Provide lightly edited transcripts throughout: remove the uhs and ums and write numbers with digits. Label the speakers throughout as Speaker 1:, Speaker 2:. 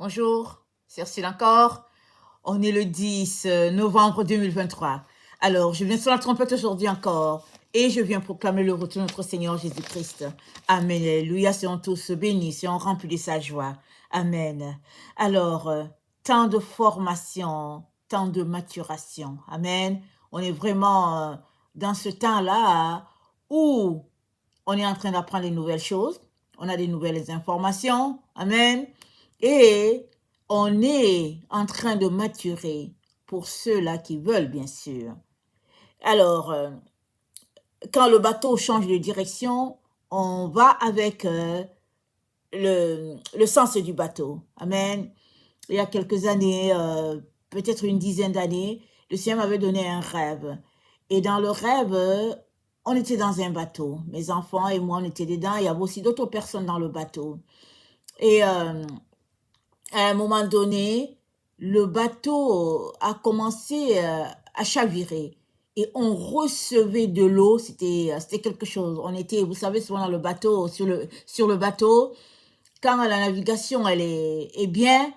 Speaker 1: Bonjour, c'est Ursule encore. On est le 10 novembre 2023. Alors, je viens sur la trompette aujourd'hui encore et je viens proclamer le retour de notre Seigneur Jésus-Christ. Amen. Alléluia. Soyons tous bénis, soyons remplis de sa joie. Amen. Alors, temps de formation, temps de maturation. Amen. On est vraiment dans ce temps-là où on est en train d'apprendre des nouvelles choses. On a des nouvelles informations. Amen. Et on est en train de maturer pour ceux-là qui veulent, bien sûr. Alors, quand le bateau change de direction, on va avec le sens du bateau. Amen. Il y a quelques années, peut-être une dizaine d'années, le Seigneur m'avait donné un rêve. Et dans le rêve, on était dans un bateau. Mes enfants et moi, on était dedans. Il y avait aussi d'autres personnes dans le bateau. Et à un moment donné, le bateau a commencé à chavirer et on recevait de l'eau. C'était quelque chose. On était, vous savez, souvent dans le bateau, sur le bateau, quand la navigation elle est bien,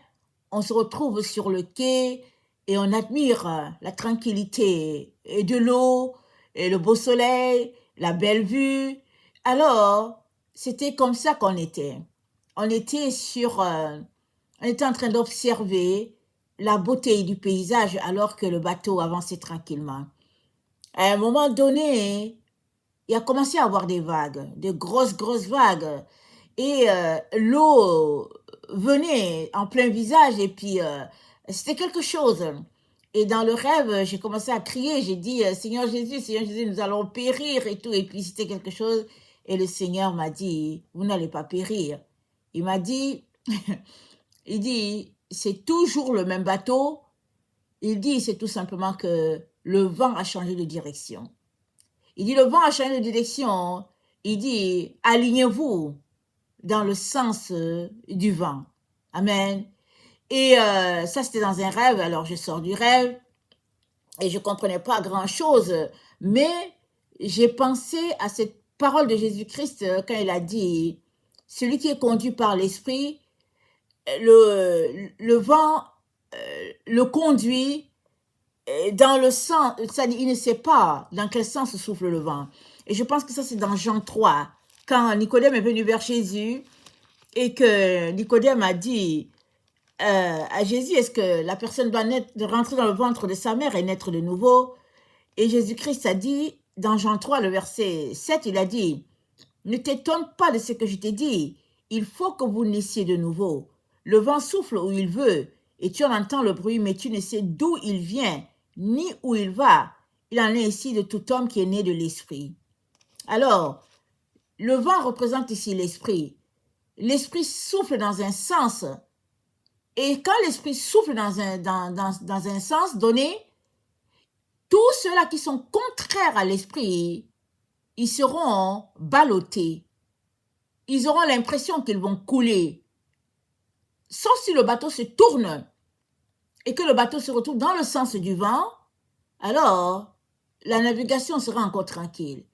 Speaker 1: on se retrouve sur le quai et on admire la tranquillité et de l'eau et le beau soleil, la belle vue. Alors, c'était comme ça qu'on était. On était on était en train d'observer la beauté du paysage alors que le bateau avançait tranquillement. À un moment donné, il a commencé à avoir des vagues, de grosses, grosses vagues. Et l'eau venait en plein visage et puis c'était quelque chose. Et dans le rêve, j'ai commencé à crier, j'ai dit, Seigneur Jésus, nous allons périr et tout. Et puis c'était quelque chose. Et le Seigneur m'a dit, vous n'allez pas périr. Il m'a dit, il dit, c'est toujours le même bateau. Il dit, c'est tout simplement que le vent a changé de direction. Il dit, le vent a changé de direction. Il dit, alignez-vous dans le sens du vent. Amen. Et ça, c'était dans un rêve. Alors, je sors du rêve et je ne comprenais pas grand-chose. Mais j'ai pensé à cette parole de Jésus-Christ quand il a dit, celui qui est conduit par l'Esprit, le vent le conduit dans le sens, c'est-à-dire il ne sait pas dans quel sens souffle le vent. Et je pense que ça c'est dans Jean 3, quand Nicodème est venu vers Jésus et que Nicodème a dit à Jésus, est-ce que la personne doit rentrer dans le ventre de sa mère et naître de nouveau? Et Jésus-Christ a dit, dans Jean 3, le verset 7, il a dit, ne t'étonne pas de ce que je t'ai dit, il faut que vous naissiez de nouveau. Le vent souffle où il veut, et tu en entends le bruit, mais tu ne sais d'où il vient, ni où il va. Il en est ici de tout homme qui est né de l'esprit. Alors, le vent représente ici l'esprit. L'esprit souffle dans un sens. Et quand l'esprit souffle dans un sens donné, tous ceux-là qui sont contraires à l'esprit, ils seront ballottés. Ils auront l'impression qu'ils vont couler. Sauf si le bateau se tourne et que le bateau se retrouve dans le sens du vent, alors la navigation sera encore tranquille.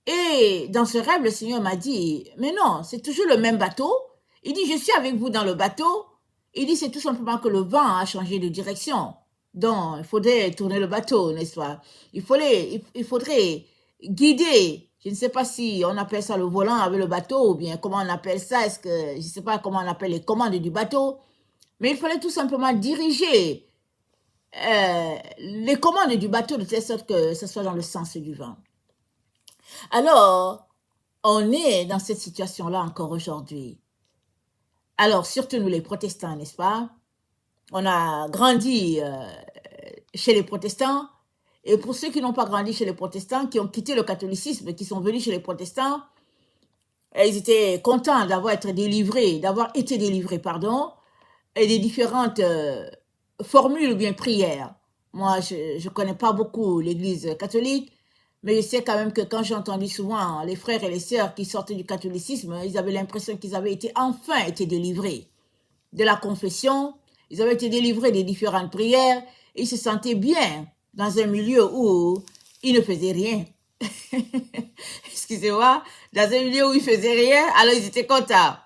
Speaker 1: Et dans ce rêve, le Seigneur m'a dit, mais non, c'est toujours le même bateau. Il dit, je suis avec vous dans le bateau. Il dit, c'est tout simplement que le vent a changé de direction. Donc, il faudrait tourner le bateau, n'est-ce pas? Il faudrait guider. Je ne sais pas si on appelle ça le volant avec le bateau ou bien comment on appelle ça. Est-ce que, je ne sais pas comment on appelle les commandes du bateau. Mais il fallait tout simplement diriger les commandes du bateau de telle sorte que ce soit dans le sens du vent. Alors, on est dans cette situation-là encore aujourd'hui. Alors, surtout nous les protestants, n'est-ce pas? On a grandi chez les protestants. Et pour ceux qui n'ont pas grandi chez les protestants, qui ont quitté le catholicisme, qui sont venus chez les protestants, ils étaient contents d'avoir été délivrés, et des différentes formules ou bien prières. Moi, je ne connais pas beaucoup l'Église catholique, mais je sais quand même que quand j'ai entendu souvent les frères et les sœurs qui sortaient du catholicisme, ils avaient l'impression qu'ils avaient enfin été délivrés de la confession, ils avaient été délivrés des différentes prières, et ils se sentaient bien dans un milieu où ils ne faisaient rien. Excusez-moi, dans un milieu où ils ne faisaient rien, alors ils étaient contents.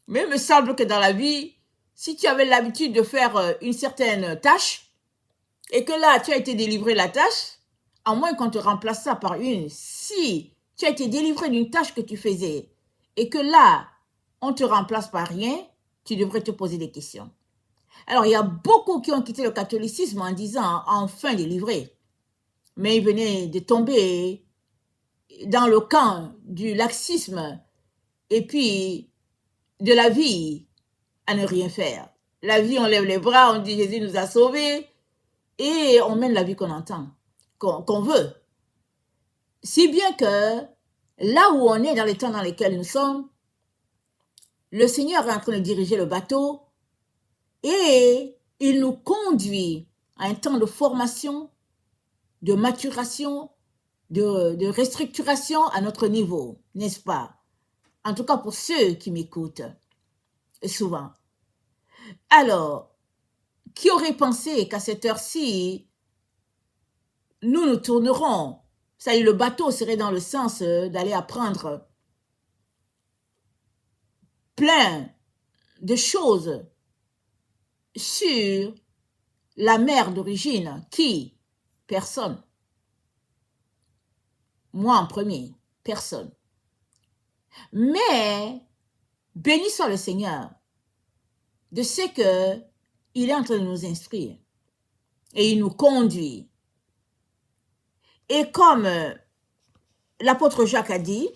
Speaker 1: Mais il me semble que dans la vie, si tu avais l'habitude de faire une certaine tâche et que là, tu as été délivré la tâche, à moins qu'on te remplace ça par une, si tu as été délivré d'une tâche que tu faisais et que là, on te remplace par rien, tu devrais te poser des questions. Alors, il y a beaucoup qui ont quitté le catholicisme en disant enfin délivré. Mais ils venaient de tomber dans le camp du laxisme et puis de la vie à ne rien faire. La vie, on lève les bras, on dit Jésus nous a sauvés et on mène la vie qu'on entend, qu'on veut. Si bien que là où on est dans les temps dans lesquels nous sommes, le Seigneur est en train de diriger le bateau et il nous conduit à un temps de formation, de maturation, de restructuration à notre niveau, n'est-ce pas? En tout cas pour ceux qui m'écoutent souvent. Alors, qui aurait pensé qu'à cette heure-ci, nous tournerons, ça y est, le bateau serait dans le sens d'aller apprendre plein de choses sur la mère d'origine. Qui? Personne. Moi en premier, personne. Mais, béni soit le Seigneur de ce qu'il est en train de nous instruire et il nous conduit. Et comme l'apôtre Jacques a dit,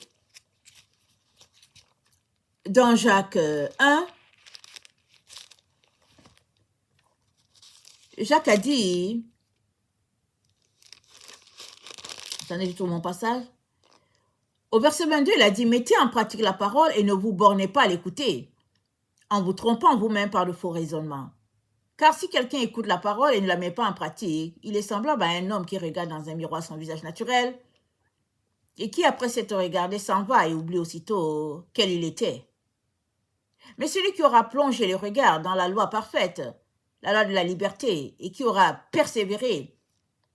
Speaker 1: dans Jacques 1, Jacques a dit, attendez, je trouve mon passage, au verset 22, il a dit, mettez en pratique la parole et ne vous bornez pas à l'écouter, en vous trompant vous-même par de faux raisonnements. Car si quelqu'un écoute la parole et ne la met pas en pratique, il est semblable à un homme qui regarde dans un miroir son visage naturel et qui, après s'être regardé, s'en va et oublie aussitôt quel il était. Mais celui qui aura plongé le regard dans la loi parfaite, la loi de la liberté, et qui aura persévéré,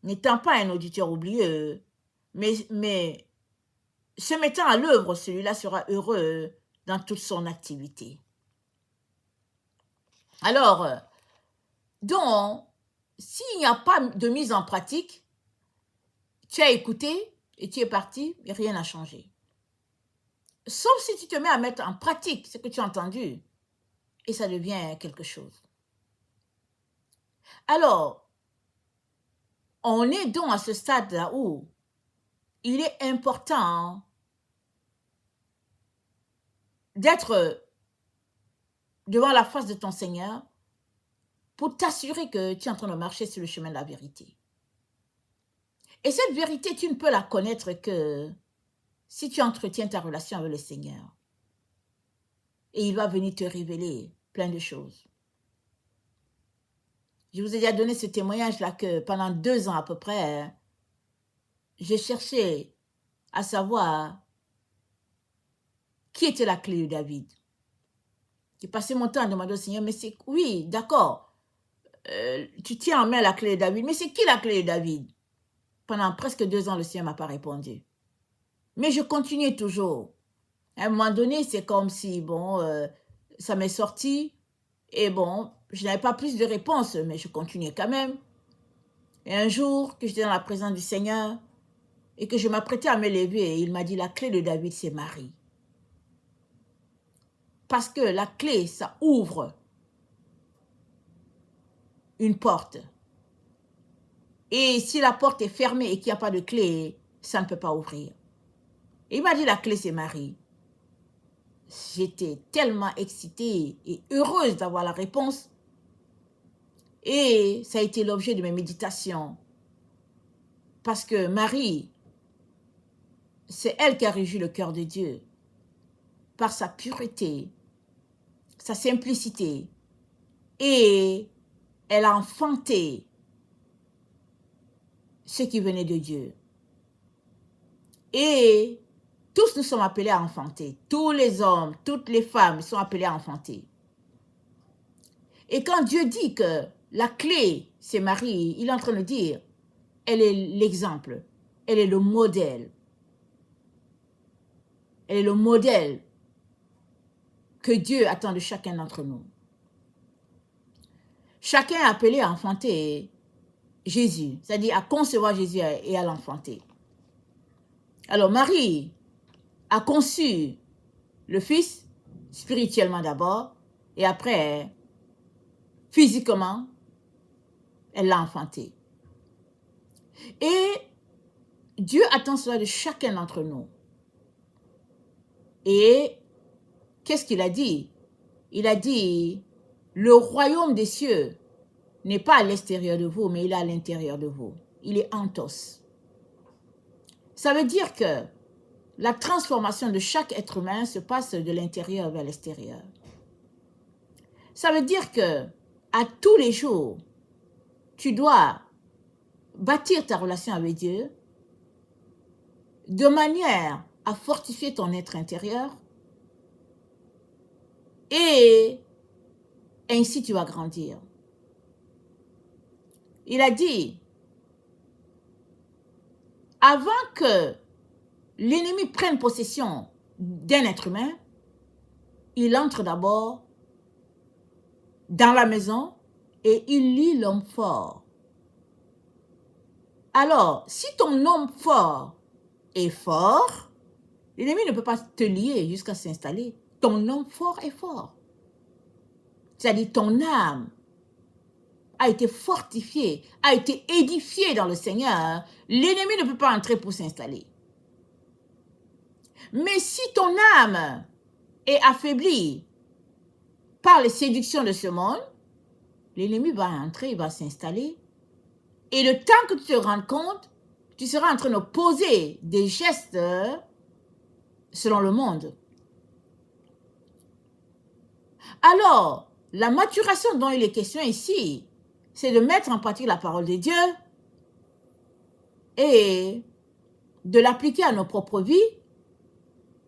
Speaker 1: n'étant pas un auditeur oublieux, mais se mettant à l'œuvre, celui-là sera heureux dans toute son activité. Alors, donc, s'il n'y a pas de mise en pratique, tu as écouté et tu es parti, et rien n'a changé. Sauf si tu te mets à mettre en pratique ce que tu as entendu, et ça devient quelque chose. Alors, on est donc à ce stade-là où il est important d'être devant la face de ton Seigneur pour t'assurer que tu es en train de marcher sur le chemin de la vérité. Et cette vérité, tu ne peux la connaître que si tu entretiens ta relation avec le Seigneur. Et il va venir te révéler plein de choses. Je vous ai déjà donné ce témoignage-là que pendant 2 ans à peu près, j'ai cherché à savoir qui était la clé de David. J'ai passé mon temps à demander au Seigneur, mais c'est... Oui, d'accord, tu tiens en main la clé de David, mais c'est qui la clé de David? Pendant presque 2 ans, le Seigneur ne m'a pas répondu. Mais je continuais toujours. À un moment donné, c'est comme si, ça m'est sorti, et je n'avais pas plus de réponses, mais je continuais quand même. Et un jour, que j'étais dans la présence du Seigneur, et que je m'apprêtais à me lever, il m'a dit, la clé de David, c'est Marie. Parce que la clé, ça ouvre une porte. Et si la porte est fermée et qu'il n'y a pas de clé, ça ne peut pas ouvrir. Et il m'a dit, la clé, c'est Marie. J'étais tellement excitée et heureuse d'avoir la réponse. Et ça a été l'objet de mes méditations. Parce que Marie, c'est elle qui a régi le cœur de Dieu. Par sa pureté, sa simplicité. Et elle a enfanté ce qui venait de Dieu. Et tous nous sommes appelés à enfanter. Tous les hommes, toutes les femmes sont appelés à enfanter. Et quand Dieu dit que la clé, c'est Marie, il est en train de dire, elle est l'exemple, elle est le modèle. Elle est le modèle que Dieu attend de chacun d'entre nous. chacun est appelé à enfanter Jésus, c'est-à-dire à concevoir Jésus et à l'enfanter. Alors Marie a conçu le Fils spirituellement d'abord et après, physiquement, elle l'a enfanté. Et Dieu attend cela de chacun d'entre nous. Et qu'est-ce qu'il a dit? Il a dit, le royaume des cieux n'est pas à l'extérieur de vous, mais il est à l'intérieur de vous. Il est entos. Ça veut dire que la transformation de chaque être humain se passe de l'intérieur vers l'extérieur. Ça veut dire que à tous les jours, tu dois bâtir ta relation avec Dieu de manière à fortifier ton être intérieur et ainsi tu vas grandir. Il a dit, avant que l'ennemi prenne possession d'un être humain, il entre d'abord dans la maison et il lie l'homme fort. Alors, si ton homme fort est fort, l'ennemi ne peut pas te lier jusqu'à s'installer. Ton homme fort est fort. C'est-à-dire ton âme a été fortifiée, a été édifiée dans le Seigneur. L'ennemi ne peut pas entrer pour s'installer. Mais si ton âme est affaiblie par les séductions de ce monde, l'ennemi va entrer, il va s'installer. Et le temps que tu te rends compte, tu seras en train de poser des gestes selon le monde. Alors, la maturation dont il est question ici, c'est de mettre en pratique la parole de Dieu et de l'appliquer à nos propres vies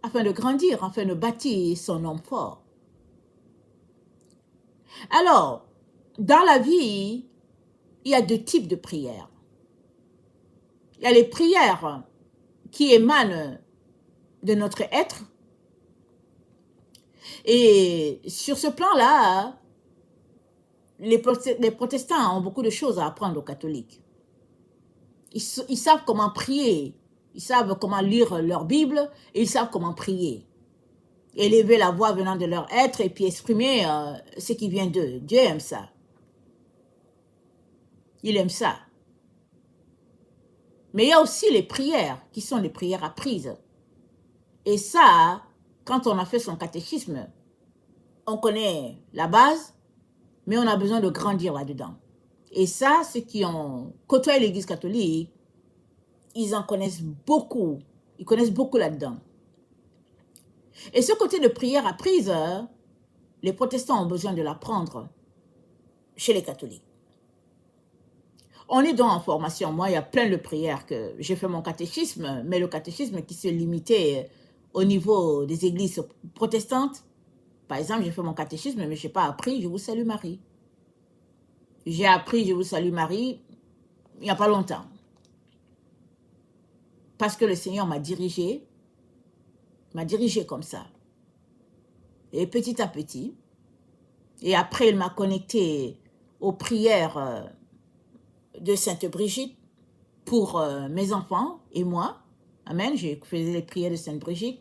Speaker 1: afin de grandir, afin de bâtir son homme fort. Alors, dans la vie, il y a deux types de prières. Il y a les prières qui émanent de notre être. Et sur ce plan-là, les protestants ont beaucoup de choses à apprendre aux catholiques. Ils savent comment prier, ils savent comment lire leur Bible, et ils savent comment prier. Élever la voix venant de leur être et puis exprimer ce qui vient d'eux. Dieu aime ça. Il aime ça. Mais il y a aussi les prières qui sont les prières apprises. Et ça, quand on a fait son catéchisme, on connaît la base, mais on a besoin de grandir là-dedans. Et ça, ceux qui ont côtoyé l'Église catholique, ils en connaissent beaucoup. Ils connaissent beaucoup là-dedans. Et ce côté de prière apprise, les protestants ont besoin de l'apprendre chez les catholiques. On est donc en formation. Moi, il y a plein de prières que j'ai fait mon catéchisme, mais le catéchisme qui se limitait au niveau des églises protestantes. Par exemple, j'ai fait mon catéchisme, mais je n'ai pas appris « Je vous salue Marie ». J'ai appris « Je vous salue Marie » il n'y a pas longtemps. Parce que le Seigneur m'a dirigé comme ça. Et petit à petit, et après il m'a connecté aux prières de Sainte Brigitte pour mes enfants et moi. Amen, je faisais les prières de Sainte Brigitte.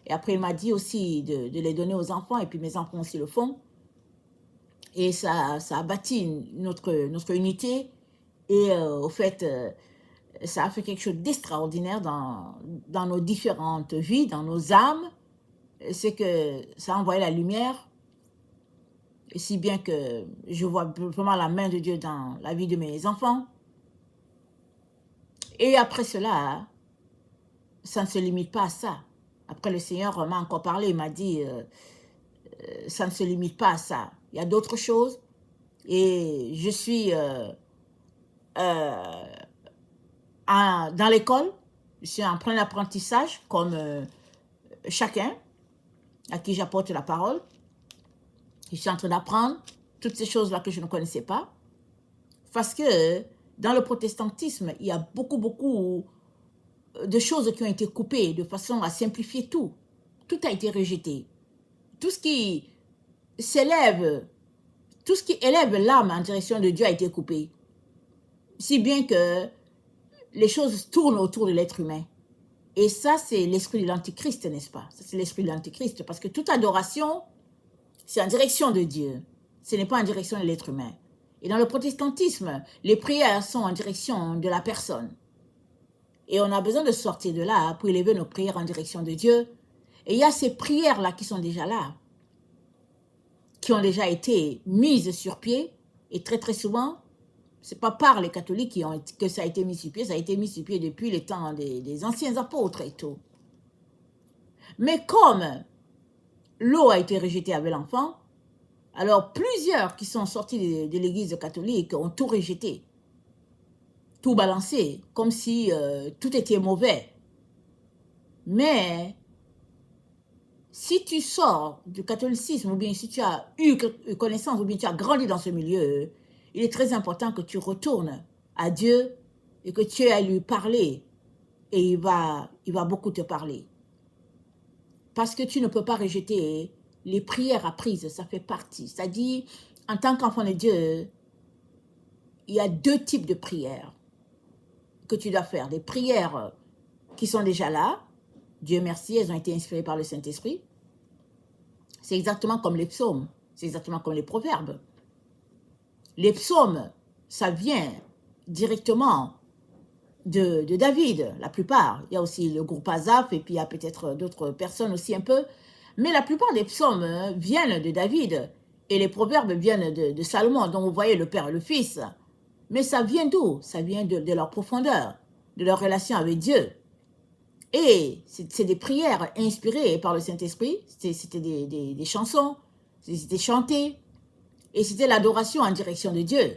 Speaker 1: Et après il m'a dit aussi de les donner aux enfants, et puis mes enfants aussi le font. Et ça a bâti notre unité. Et au fait, ça a fait quelque chose d'extraordinaire dans nos différentes vies, dans nos âmes. C'est que ça a envoyé la lumière, si bien que je vois vraiment la main de Dieu dans la vie de mes enfants. Et après cela, ça ne se limite pas à ça. Après, le Seigneur m'a encore parlé, il m'a dit, ça ne se limite pas à ça. Il y a d'autres choses. Et je suis dans l'école, je suis en plein apprentissage, comme chacun à qui j'apporte la parole. Je suis en train d'apprendre toutes ces choses-là que je ne connaissais pas. Parce que dans le protestantisme, il y a beaucoup de choses qui ont été coupées de façon à simplifier tout. Tout a été rejeté. Tout ce qui s'élève, tout ce qui élève l'âme en direction de Dieu a été coupé. Si bien que les choses tournent autour de l'être humain. Et ça, c'est l'esprit de l'Antichrist, n'est-ce pas? Ça, c'est l'esprit de l'Antichrist. Parce que toute adoration, c'est en direction de Dieu. Ce n'est pas en direction de l'être humain. Et dans le protestantisme, les prières sont en direction de la personne. Et on a besoin de sortir de là pour élever nos prières en direction de Dieu. Et il y a ces prières-là qui sont déjà là, qui ont déjà été mises sur pied. Et très très souvent, ce n'est pas par les catholiques que ça a été mis sur pied, ça a été mis sur pied depuis les temps des anciens apôtres et tout. Mais comme l'eau a été rejetée avec l'enfant, alors plusieurs qui sont sortis de l'église catholique ont tout rejeté, tout balancé, comme si tout était mauvais. Mais si tu sors du catholicisme, ou bien si tu as eu connaissance, ou bien tu as grandi dans ce milieu, il est très important que tu retournes à Dieu et que tu ailles lui parler. Et il va beaucoup te parler. Parce que tu ne peux pas rejeter les prières apprises, ça fait partie. C'est-à-dire, en tant qu'enfant de Dieu, il y a deux types de prières que tu dois faire. Des prières qui sont déjà là. Dieu merci, elles ont été inspirées par le Saint-Esprit. C'est exactement comme les psaumes. C'est exactement comme les proverbes. Les psaumes, ça vient directement de David, la plupart. Il y a aussi le groupe Asaph et puis il y a peut-être d'autres personnes aussi un peu. Mais la plupart des psaumes viennent de David et les proverbes viennent de Salomon, dont vous voyez le père et le fils. Mais ça vient d'où? Ça vient de leur profondeur, de leur relation avec Dieu. Et c'est des prières inspirées par le Saint-Esprit. C'était des chansons, c'était chanté. Et c'était l'adoration en direction de Dieu.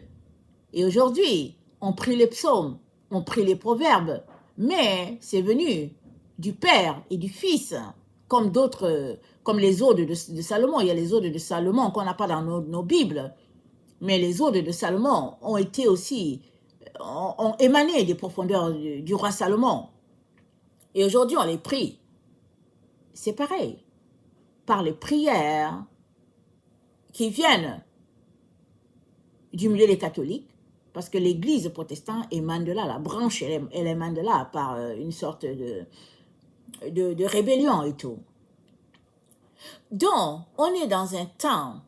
Speaker 1: Et aujourd'hui, on prie les psaumes, on prie les proverbes, mais c'est venu du Père et du Fils, comme d'autres, comme les odes de Salomon. Il y a les odes de Salomon qu'on n'a pas dans nos Bibles, mais les odes de Salomon ont été aussi, ont émané des profondeurs du roi Salomon. Et aujourd'hui, on les prie. C'est pareil, par les prières qui viennent du milieu des catholiques, parce que l'église protestante émane de là, la branche, elle émane de là par une sorte de rébellion et tout. Donc, on est dans un temps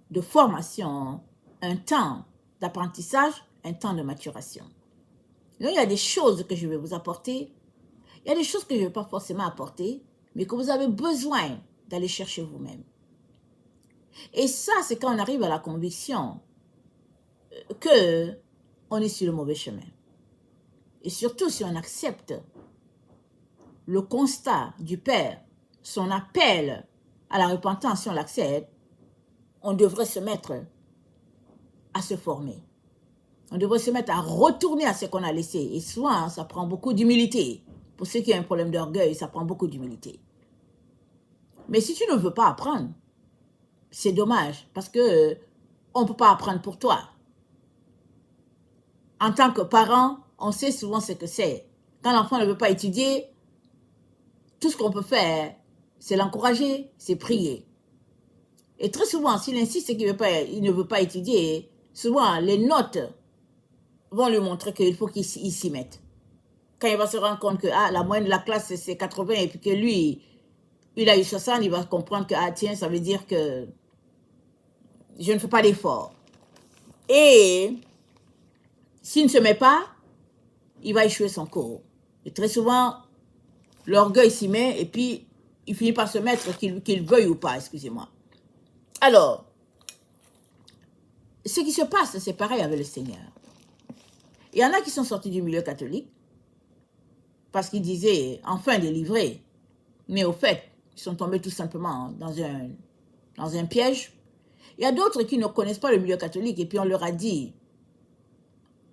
Speaker 1: de formation, un temps d'apprentissage, un temps de maturation. Donc, il y a des choses que je vais vous apporter, il y a des choses que je ne vais pas forcément apporter, mais que vous avez besoin d'aller chercher vous-même. Et ça, c'est quand on arrive à la conviction qu'on est sur le mauvais chemin. Et surtout si on accepte le constat du Père, son appel à la repentance, si on l'accepte, on devrait se mettre à se former. On devrait se mettre à retourner à ce qu'on a laissé. Et souvent, ça prend beaucoup d'humilité. Pour ceux qui ont un problème d'orgueil, ça prend beaucoup d'humilité. Mais si tu ne veux pas apprendre, c'est dommage, parce que on ne peut pas apprendre pour toi. En tant que parent, on sait souvent ce que c'est. Quand l'enfant ne veut pas étudier, tout ce qu'on peut faire, c'est l'encourager, c'est prier. Et très souvent, s'il insiste qu'il ne veut pas étudier, souvent les notes vont lui montrer qu'il faut qu'il s'y mette. Quand il va se rendre compte que la moyenne de la classe, c'est 80 et puis que lui, il a eu 60, il va comprendre que, tiens, ça veut dire que je ne fais pas d'effort. Et s'il ne se met pas, il va échouer son cours. Et très souvent, l'orgueil s'y met et puis il finit par se mettre, qu'il veuille ou pas, excusez-moi. Alors, ce qui se passe, c'est pareil avec le Seigneur. Il y en a qui sont sortis du milieu catholique parce qu'ils disaient enfin délivrés, mais au fait, ils sont tombés tout simplement dans un piège. Il y a d'autres qui ne connaissent pas le milieu catholique et puis on leur a dit,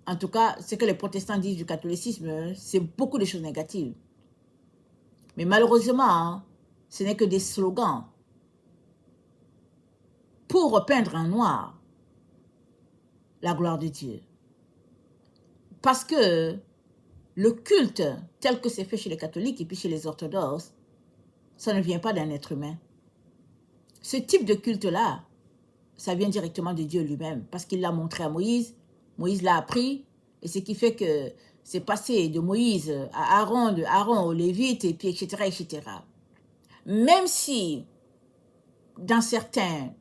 Speaker 1: en tout cas, ce que les protestants disent du catholicisme, c'est beaucoup de choses négatives. Mais malheureusement, ce n'est que des slogans pour repeindre en noir la gloire de Dieu. Parce que le culte tel que c'est fait chez les catholiques et puis chez les orthodoxes, ça ne vient pas d'un être humain. Ce type de culte-là, ça vient directement de Dieu lui-même, parce qu'il l'a montré à Moïse, Moïse l'a appris, et ce qui fait que c'est passé de Moïse à Aaron, de Aaron aux Lévites, et puis etc., etc. Même si, dans certains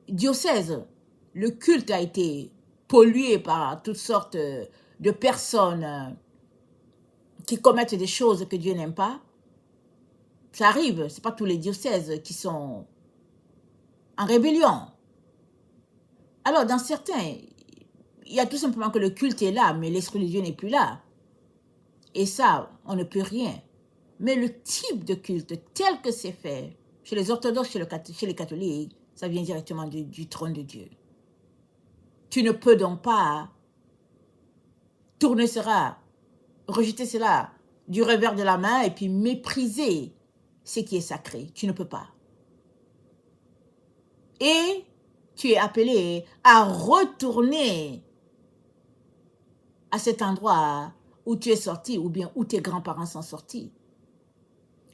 Speaker 1: diocèses, le culte a été pollué par toutes sortes de personnes qui commettent des choses que Dieu n'aime pas, ça arrive, ce n'est pas tous les diocèses qui sont en rébellion. Alors, dans certains, il y a tout simplement que le culte est là, mais l'Esprit de Dieu n'est plus là. Et ça, on ne peut rien. Mais le type de culte, tel que c'est fait, chez les orthodoxes, chez les catholiques, ça vient directement du trône de Dieu. Tu ne peux donc pas tourner cela, rejeter cela du revers de la main et puis mépriser ce qui est sacré. Tu ne peux pas. Et tu es appelé à retourner à cet endroit où tu es sorti ou bien où tes grands-parents sont sortis.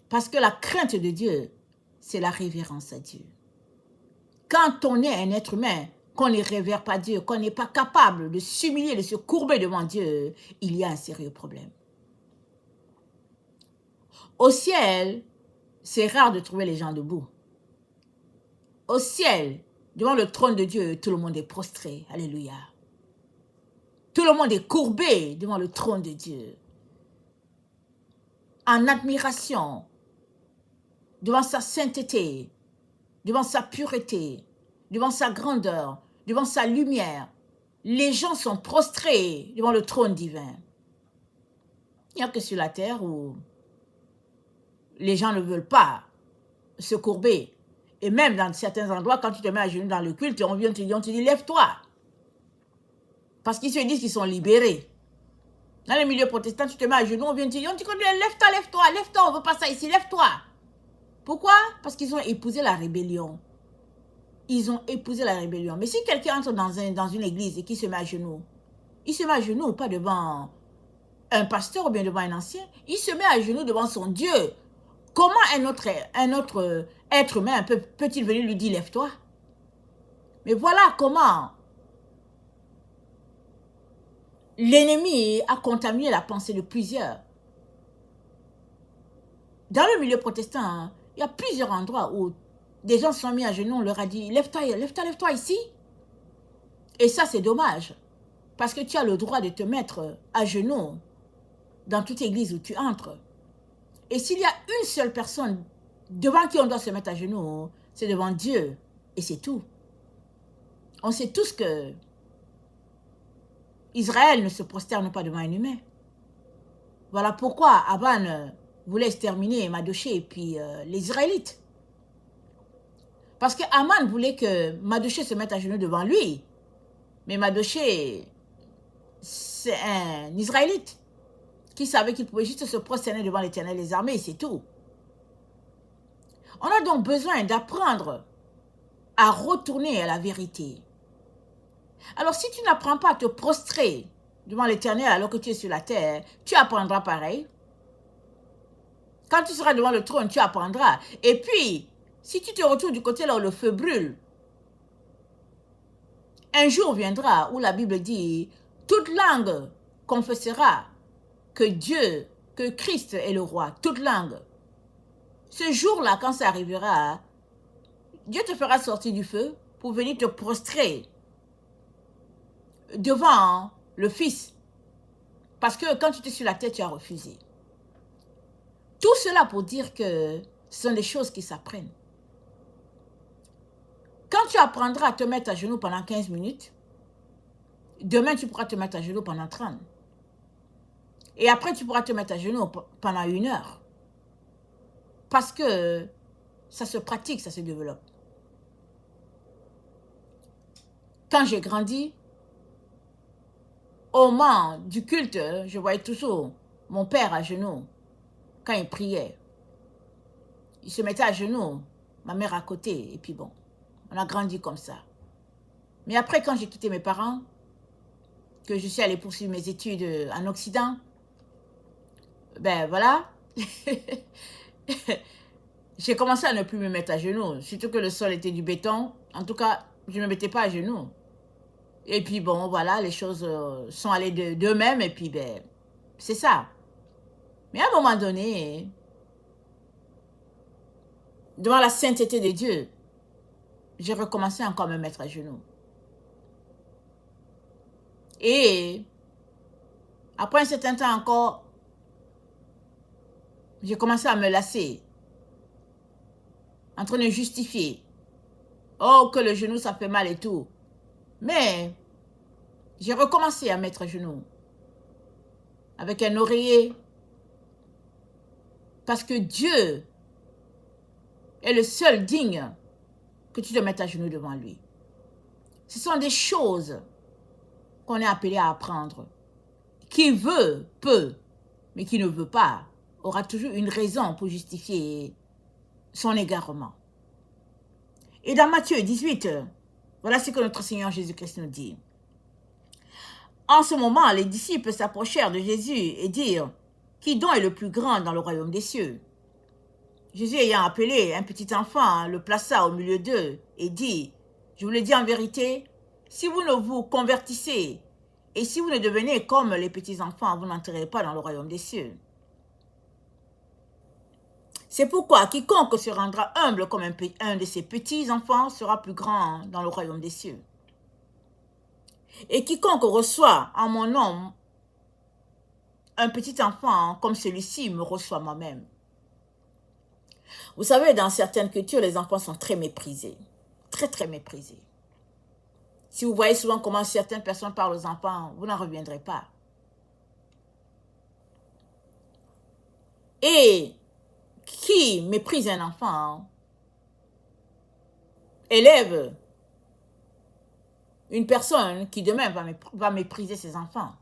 Speaker 1: Parce que la crainte de Dieu, c'est la révérence à Dieu. Quand on est un être humain, qu'on ne révère pas Dieu, qu'on n'est pas capable de s'humilier, de se courber devant Dieu, il y a un sérieux problème. Au ciel, c'est rare de trouver les gens debout. Au ciel, devant le trône de Dieu, tout le monde est prostré. Alléluia. Tout le monde est courbé devant le trône de Dieu. En admiration, devant sa sainteté, devant sa pureté, devant sa grandeur, devant sa lumière. Les gens sont prostrés devant le trône divin. Il n'y a que sur la terre où les gens ne veulent pas se courber. Et même dans certains endroits, quand tu te mets à genoux dans le culte, on vient te dire, lève-toi. Parce qu'ils se disent qu'ils sont libérés. Dans les milieux protestants, tu te mets à genoux, on vient te dire, lève-toi, lève-toi, lève-toi, on ne veut pas ça ici, lève-toi. Pourquoi? Parce qu'ils ont épousé la rébellion. Ils ont épousé la rébellion. Mais si quelqu'un entre dans une église et qui se met à genoux, il se met à genoux pas devant un pasteur ou bien devant un ancien, il se met à genoux devant son Dieu. Comment un autre être humain peut-il venir lui dire lève-toi? Mais voilà comment l'ennemi a contaminé la pensée de plusieurs. Dans le milieu protestant, il y a plusieurs endroits où des gens se sont mis à genoux, on leur a dit lève-toi, lève-toi, lève-toi ici. Et ça, c'est dommage. Parce que tu as le droit de te mettre à genoux dans toute église où tu entres. Et s'il y a une seule personne devant qui on doit se mettre à genoux, c'est devant Dieu. Et c'est tout. On sait tous que Israël ne se prosterne pas devant un humain. Voilà pourquoi Aban voulait exterminer Madoché et puis les Israélites. Parce que Aman voulait que Madoché se mette à genoux devant lui. Mais Madoché, c'est un Israélite qui savait qu'il pouvait juste se prosterner devant l'Éternel des armées, et c'est tout. On a donc besoin d'apprendre à retourner à la vérité. Alors, si tu n'apprends pas à te prostrer devant l'Éternel alors que tu es sur la terre, tu apprendras pareil. Quand tu seras devant le trône, tu apprendras. Et puis, si tu te retrouves du côté là où le feu brûle, un jour viendra où la Bible dit, toute langue confessera que Dieu, que Christ est le roi, toute langue. Ce jour-là, quand ça arrivera, Dieu te fera sortir du feu pour venir te prostrer devant le Fils. Parce que quand tu étais sur la terre, tu as refusé. Tout cela pour dire que ce sont des choses qui s'apprennent. Quand tu apprendras à te mettre à genoux pendant 15 minutes, demain tu pourras te mettre à genoux pendant 30. Et après tu pourras te mettre à genoux pendant 1 heure. Parce que ça se pratique, ça se développe. Quand j'ai grandi, au moment du culte, je voyais toujours mon père à genoux quand il priait. Il se mettait à genoux, ma mère à côté, et puis bon, on a grandi comme ça. Mais après, quand j'ai quitté mes parents, que je suis allée poursuivre mes études en Occident, ben voilà, j'ai commencé à ne plus me mettre à genoux, surtout que le sol était du béton. En tout cas, je ne me mettais pas à genoux. Et puis bon, voilà, les choses sont allées d'eux-mêmes et puis ben, c'est ça. Mais à un moment donné, devant la sainteté de Dieu, j'ai recommencé encore à me mettre à genoux. Et après un certain temps encore, j'ai commencé à me lasser, en train de justifier. Oh, que le genou, ça fait mal et tout. Mais j'ai recommencé à mettre à genoux avec un oreiller parce que Dieu est le seul digne que tu te mettes à genoux devant lui. Ce sont des choses qu'on est appelé à apprendre. Qui veut, peut, mais qui ne veut pas, aura toujours une raison pour justifier son égarement. Et dans Matthieu 18, voilà ce que notre Seigneur Jésus-Christ nous dit. En ce moment, les disciples s'approchèrent de Jésus et dirent, « Qui donc est le plus grand dans le royaume des cieux ?» Jésus ayant appelé un petit enfant, le plaça au milieu d'eux et dit, « Je vous le dis en vérité, si vous ne vous convertissez et si vous ne devenez comme les petits enfants, vous n'entrerez pas dans le royaume des cieux. C'est pourquoi quiconque se rendra humble comme un de ces petits enfants sera plus grand dans le royaume des cieux. Et quiconque reçoit en mon nom un petit enfant comme celui-ci me reçoit moi-même. » Vous savez, dans certaines cultures, les enfants sont très méprisés. Très, très méprisés. Si vous voyez souvent comment certaines personnes parlent aux enfants, vous n'en reviendrez pas. Et qui méprise un enfant élève une personne qui demain va mépriser ses enfants.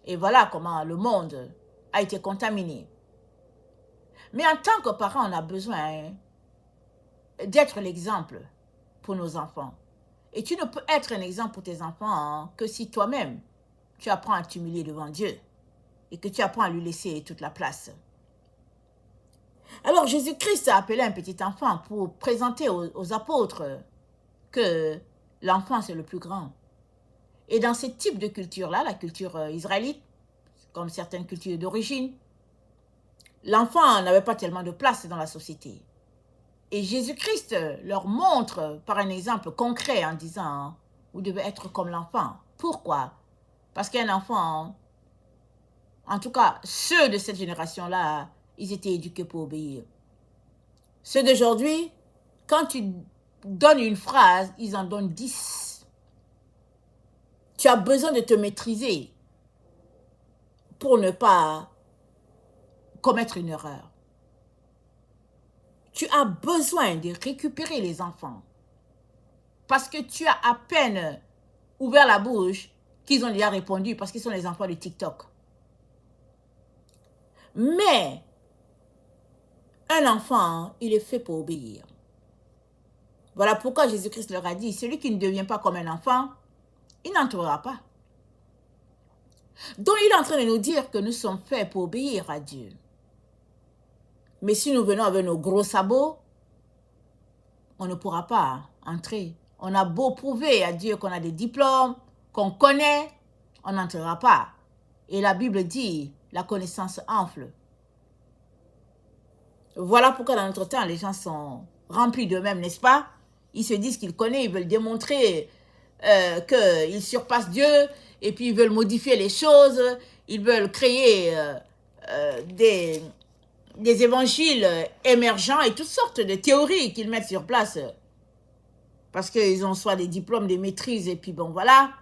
Speaker 1: Et voilà comment le monde a été contaminé. Mais en tant que parent, on a besoin d'être l'exemple pour nos enfants. Et tu ne peux être un exemple pour tes enfants que si toi-même, tu apprends à t'humilier devant Dieu et que tu apprends à lui laisser toute la place. Alors Jésus-Christ a appelé un petit enfant pour présenter aux apôtres que l'enfant c'est le plus grand. Et dans ce type de culture-là, la culture israélite, comme certaines cultures d'origine, l'enfant n'avait pas tellement de place dans la société. Et Jésus-Christ leur montre par un exemple concret en disant « Vous devez être comme l'enfant ». Pourquoi? Parce qu'un enfant, en tout cas ceux de cette génération-là, ils étaient éduqués pour obéir. Ceux d'aujourd'hui, quand tu donnes une phrase, ils en donnent 10. Tu as besoin de te maîtriser pour ne pas commettre une erreur. Tu as besoin de récupérer les enfants parce que tu as à peine ouvert la bouche qu'ils ont déjà répondu parce qu'ils sont les enfants de TikTok. Mais un enfant, il est fait pour obéir. Voilà pourquoi Jésus-Christ leur a dit, celui qui ne devient pas comme un enfant, il n'entrera pas. Donc il est en train de nous dire que nous sommes faits pour obéir à Dieu. Mais si nous venons avec nos gros sabots, on ne pourra pas entrer. On a beau prouver à Dieu qu'on a des diplômes, qu'on connaît, on n'entrera pas. Et la Bible dit, la connaissance enfle. Voilà pourquoi dans notre temps, les gens sont remplis d'eux-mêmes, n'est-ce pas? Ils se disent qu'ils connaissent, ils veulent démontrer qu'ils surpassent Dieu, et puis ils veulent modifier les choses, ils veulent créer des évangiles émergents et toutes sortes de théories qu'ils mettent sur place. Parce qu'ils ont soit des diplômes, des maîtrises, et puis bon, voilà.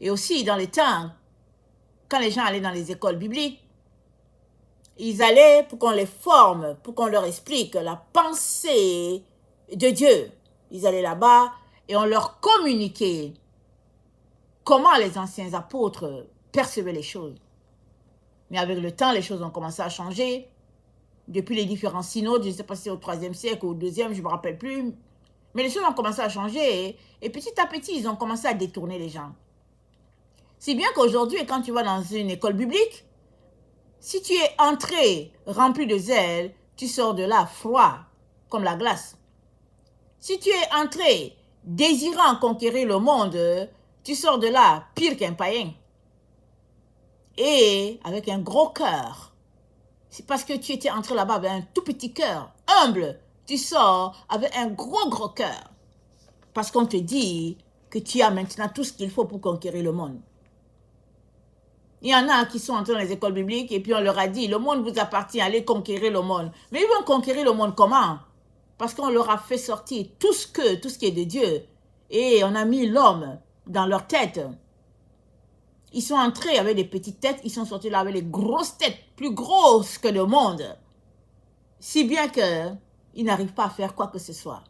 Speaker 1: Et aussi, dans les temps, quand les gens allaient dans les écoles bibliques, ils allaient pour qu'on les forme, pour qu'on leur explique la pensée de Dieu. Ils allaient là-bas et on leur communiquait comment les anciens apôtres percevaient les choses. Mais avec le temps, les choses ont commencé à changer. Depuis les différents synodes, je ne sais pas si c'est au 3e siècle ou au 2e, je ne me rappelle plus. Mais les choses ont commencé à changer et petit à petit, ils ont commencé à détourner les gens. Si bien qu'aujourd'hui, quand tu vas dans une école biblique, si tu es entré rempli de zèle, tu sors de là froid, comme la glace. Si tu es entré désirant conquérir le monde, tu sors de là pire qu'un païen. Et avec un gros cœur. C'est parce que tu étais entré là-bas avec un tout petit cœur, humble. Tu sors avec un gros cœur. Parce qu'on te dit que tu as maintenant tout ce qu'il faut pour conquérir le monde. Il y en a qui sont entrés dans les écoles bibliques et puis on leur a dit, le monde vous appartient, allez conquérir le monde. Mais ils vont conquérir le monde comment? Parce qu'on leur a fait sortir tout ce qui est de Dieu. Et on a mis l'homme dans leur tête. Ils sont entrés avec des petites têtes, ils sont sortis là avec les grosses têtes, plus grosses que le monde. Si bien qu'ils n'arrivent pas à faire quoi que ce soit.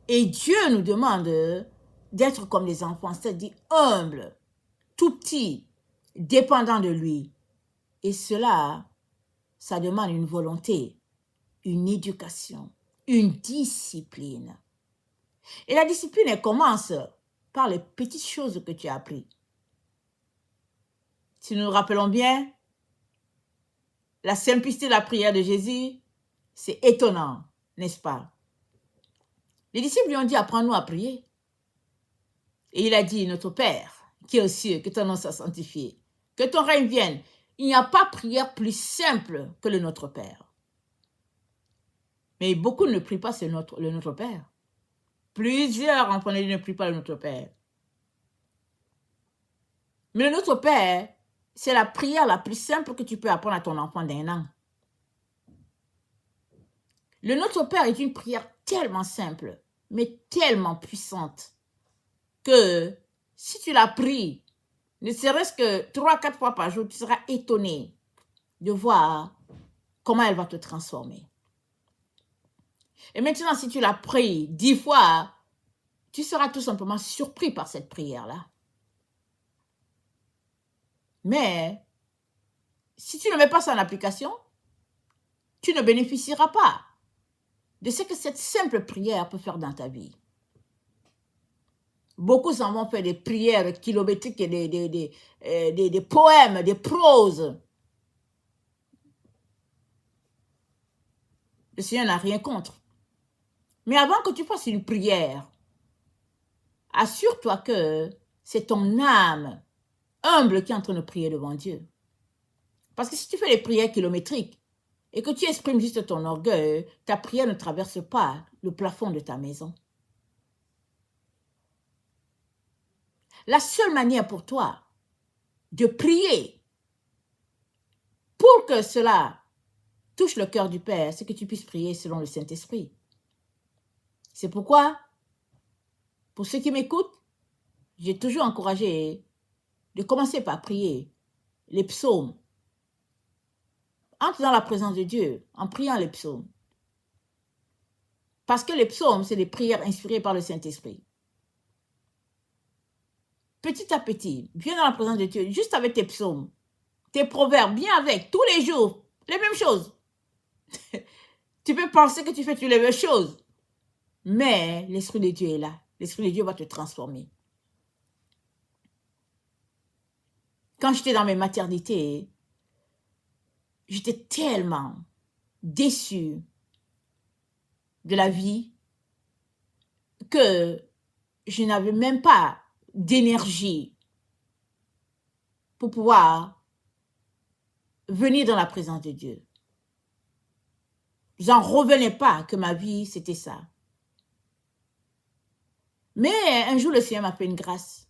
Speaker 1: Et Dieu nous demande d'être comme les enfants, c'est-à-dire humbles, tout petits, dépendants de lui. Et cela, ça demande une volonté, une éducation, une discipline. Et la discipline, elle commence par les petites choses que tu as apprises. Si nous nous rappelons bien, la simplicité de la prière de Jésus, c'est étonnant, n'est-ce pas? Les disciples lui ont dit, apprends-nous à prier. Et il a dit, notre Père, qui est aux cieux, que ton nom soit sanctifié, que ton règne vienne. Il n'y a pas prière plus simple que le Notre Père. Mais beaucoup ne prient pas le Notre Père. Plusieurs enfants ne prient pas le Notre Père. Mais le Notre Père, c'est la prière la plus simple que tu peux apprendre à ton enfant d'1 an. Le Notre Père est une prière tellement simple, mais tellement puissante, que si tu la pries, ne serait-ce que 3-4 fois par jour, tu seras étonné de voir comment elle va te transformer. Et maintenant, si tu la pries 10 fois, tu seras tout simplement surpris par cette prière-là. Mais si tu ne mets pas ça en application, tu ne bénéficieras pas de ce que cette simple prière peut faire dans ta vie. Beaucoup s'en vont faire des prières kilométriques et des poèmes, des proses. Le Seigneur n'a rien contre. Mais avant que tu fasses une prière, assure-toi que c'est ton âme humble qui est en train de prier devant Dieu. Parce que si tu fais des prières kilométriques et que tu exprimes juste ton orgueil, ta prière ne traverse pas le plafond de ta maison. La seule manière pour toi de prier pour que cela touche le cœur du Père, c'est que tu puisses prier selon le Saint-Esprit. C'est pourquoi, pour ceux qui m'écoutent, j'ai toujours encouragé de commencer par prier les psaumes. Entre dans la présence de Dieu en priant les psaumes. Parce que les psaumes, c'est des prières inspirées par le Saint-Esprit. Petit à petit, viens dans la présence de Dieu, juste avec tes psaumes, tes proverbes, viens avec, tous les jours, les mêmes choses. Tu peux penser que tu fais toutes les mêmes choses, mais l'Esprit de Dieu est là. L'Esprit de Dieu va te transformer. Quand j'étais dans mes maternités, j'étais tellement déçue de la vie que je n'avais même pas d'énergie pour pouvoir venir dans la présence de Dieu. J'en revenais pas que ma vie, c'était ça. Mais un jour, le Seigneur m'a fait une grâce.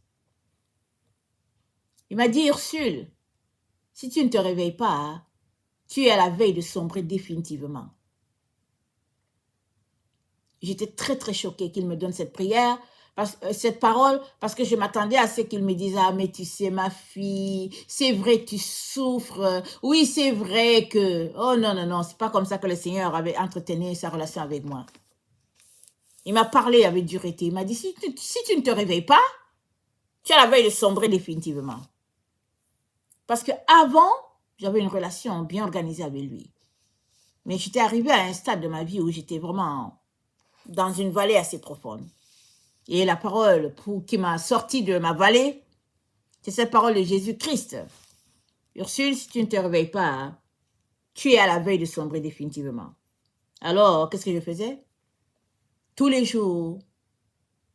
Speaker 1: Il m'a dit, Ursule, si tu ne te réveilles pas, tu es à la veille de sombrer définitivement. J'étais très, très choquée qu'il me donne cette prière, cette parole, parce que je m'attendais à ce qu'il me dise, ah, mais tu sais, ma fille, c'est vrai que tu souffres. Oui, c'est vrai que... Oh non, non, non, c'est pas comme ça que le Seigneur avait entretenu sa relation avec moi. Il m'a parlé avec dureté. Il m'a dit, si tu ne te réveilles pas, tu es à la veille de sombrer définitivement. Parce qu'avant, j'avais une relation bien organisée avec lui. Mais j'étais arrivée à un stade de ma vie où j'étais vraiment dans une vallée assez profonde. Et la parole qui m'a sorti de ma vallée, c'est cette parole de Jésus-Christ. Ursule, si tu ne te réveilles pas, tu es à la veille de sombrer définitivement. Alors, qu'est-ce que je faisais? Tous les jours,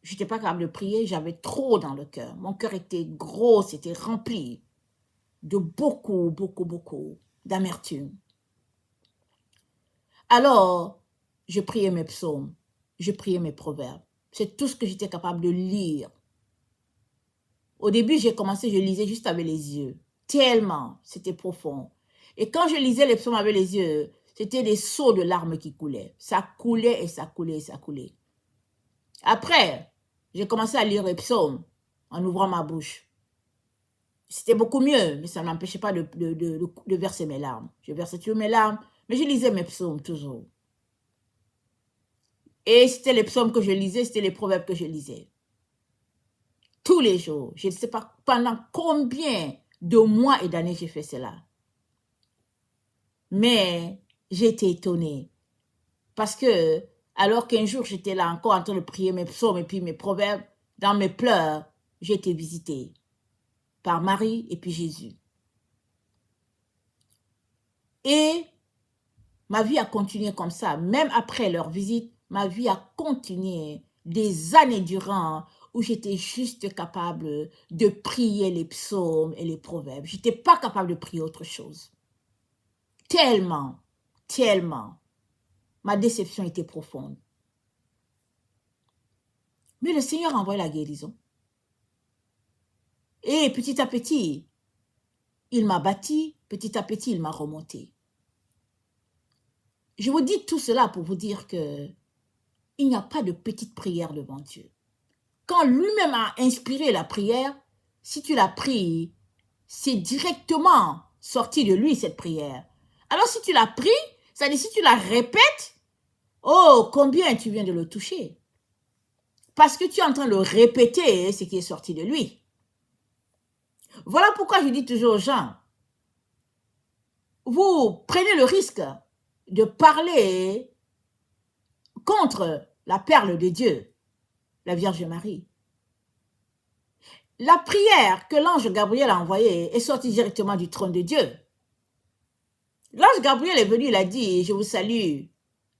Speaker 1: Je n'étais pas capable de prier, j'avais trop dans le cœur. Mon cœur était gros, c'était rempli de beaucoup, beaucoup, beaucoup d'amertume. Alors, je priais mes psaumes, je priais mes proverbes. C'est tout ce que j'étais capable de lire. Au début, j'ai commencé, je lisais juste avec les yeux. Tellement, c'était profond. Et quand je lisais les psaumes avec les yeux, c'était des seaux de larmes qui coulaient. Ça coulait et ça coulait et ça coulait. Après, j'ai commencé à lire les psaumes en ouvrant ma bouche. C'était beaucoup mieux, mais ça ne m'empêchait pas de verser mes larmes. Je versais toujours mes larmes, mais je lisais mes psaumes toujours. Et c'était les psaumes que je lisais, c'était les proverbes que je lisais. Tous les jours. Je ne sais pas pendant combien de mois et d'années j'ai fait cela. Mais j'ai été étonnée. Parce que, alors qu'un jour j'étais là encore en train de prier mes psaumes et puis mes proverbes, dans mes pleurs, j'ai été visitée par Marie et puis Jésus. Et ma vie a continué comme ça. Même après leur visite, ma vie a continué des années durant où j'étais juste capable de prier les psaumes et les proverbes. Je n'étais pas capable de prier autre chose. Tellement, tellement. Ma déception était profonde. Mais le Seigneur a envoyé la guérison. Et petit à petit, il m'a bâti, petit à petit, il m'a remonté. Je vous dis tout cela pour vous dire que il n'y a pas de petite prière devant Dieu. Quand lui-même a inspiré la prière, si tu la pries, c'est directement sorti de lui cette prière. Alors si tu la pries, c'est-à-dire si tu la répètes, oh, combien tu viens de le toucher. Parce que tu es en train de répéter ce qui est sorti de lui. Voilà pourquoi je dis toujours aux gens, vous prenez le risque de parler contre la perle de Dieu, la Vierge Marie. La prière que l'ange Gabriel a envoyée est sortie directement du trône de Dieu. L'ange Gabriel est venu, il a dit, je vous salue,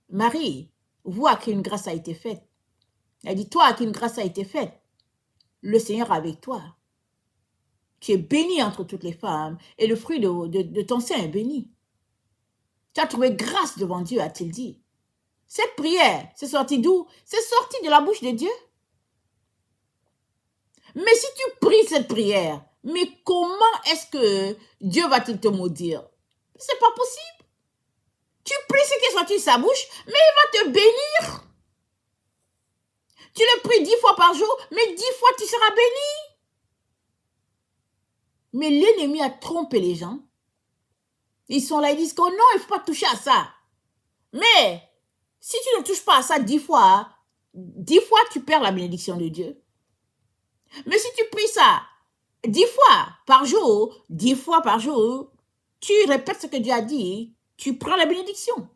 Speaker 1: Marie, vous à qui une grâce a été faite. Il a dit, toi à qui une grâce a été faite, le Seigneur est avec toi. Tu es bénie entre toutes les femmes et le fruit de ton sein est béni. Tu as trouvé grâce devant Dieu, a-t-il dit. Cette prière, c'est sorti d'où? C'est sorti de la bouche de Dieu. Mais si tu pries cette prière, mais comment est-ce que Dieu va-t-il te maudire? C'est pas possible. Tu pries ce qui est sorti de sa bouche, mais il va te bénir. Tu le pries 10 fois par jour, mais 10 fois tu seras béni. Mais l'ennemi a trompé les gens. Ils sont là, ils disent que non, il ne faut pas toucher à ça. Mais si tu ne touches pas à ça 10 fois, 10 fois tu perds la bénédiction de Dieu. Mais si tu pries ça 10 fois par jour, 10 fois par jour, tu répètes ce que Dieu a dit, tu prends la bénédiction.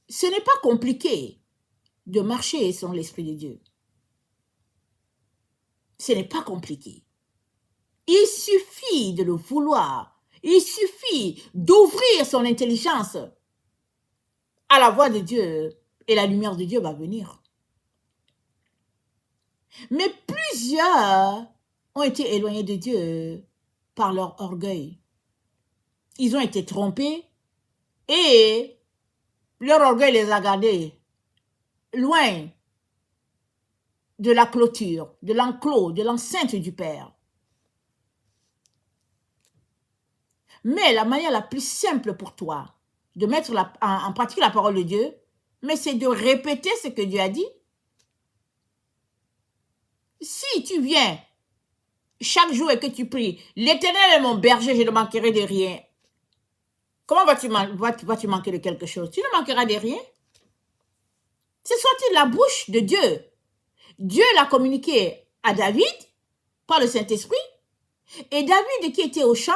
Speaker 1: Ce n'est pas compliqué de marcher selon l'Esprit de Dieu. Ce n'est pas compliqué. Il suffit de le vouloir. Il suffit d'ouvrir son intelligence à la voix de Dieu et la lumière de Dieu va venir. Mais plusieurs ont été éloignés de Dieu par leur orgueil. Ils ont été trompés et leur orgueil les a gardés loin de la clôture, de l'enclos, de l'enceinte du Père. Mais la manière la plus simple pour toi de mettre en pratique la parole de Dieu, mais c'est de répéter ce que Dieu a dit. Si tu viens chaque jour et que tu pries, l'Éternel est mon berger, je ne manquerai de rien. Comment vas-tu manquer de quelque chose? Tu ne manqueras de rien. C'est sorti de la bouche de Dieu. Dieu l'a communiqué à David par le Saint-Esprit. Et David qui était au champ,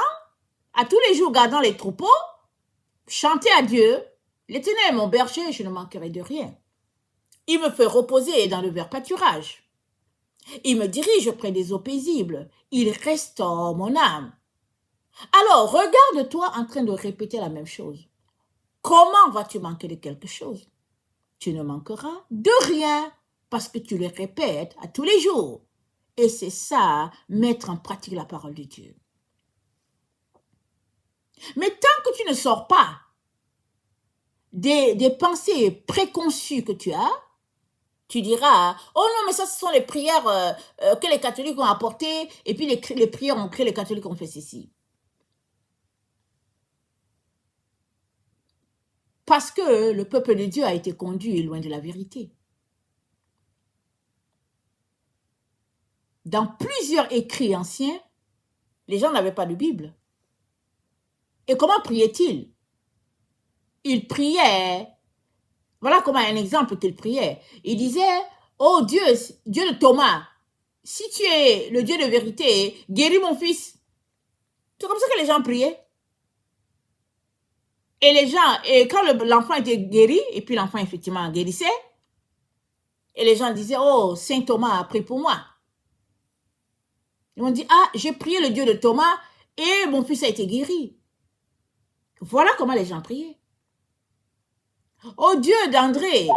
Speaker 1: à tous les jours gardant les troupeaux, chantait à Dieu, l'Éternel est mon berger, je ne manquerai de rien. Il me fait reposer dans le vert pâturage. Il me dirige près des eaux paisibles. Il restaure mon âme. Alors, regarde-toi en train de répéter la même chose. Comment vas-tu manquer de quelque chose? Tu ne manqueras de rien. parce que tu le répètes à tous les jours. Et c'est ça, mettre en pratique la parole de Dieu. Mais tant que tu ne sors pas des pensées préconçues que tu as, tu diras, oh non, mais ça, ce sont les prières que les catholiques ont apportées, et puis les prières ont créé, les catholiques ont fait ceci. Parce que le peuple de Dieu a été conduit loin de la vérité. Dans plusieurs écrits anciens, les gens n'avaient pas de Bible. Et comment priaient-ils? Ils priaient. Voilà comment un exemple qu'ils priaient. Ils disaient, oh Dieu, Dieu de Thomas, si tu es le Dieu de vérité, guéris mon fils. C'est comme ça que les gens priaient. Et les gens, et quand l'enfant était guéri, et puis l'enfant effectivement guérissait, et les gens disaient, oh, Saint Thomas a prié pour moi. Ils m'ont dit, ah, j'ai prié le Dieu de Thomas, et mon fils a été guéri. Voilà comment les gens priaient. Oh Dieu d'André.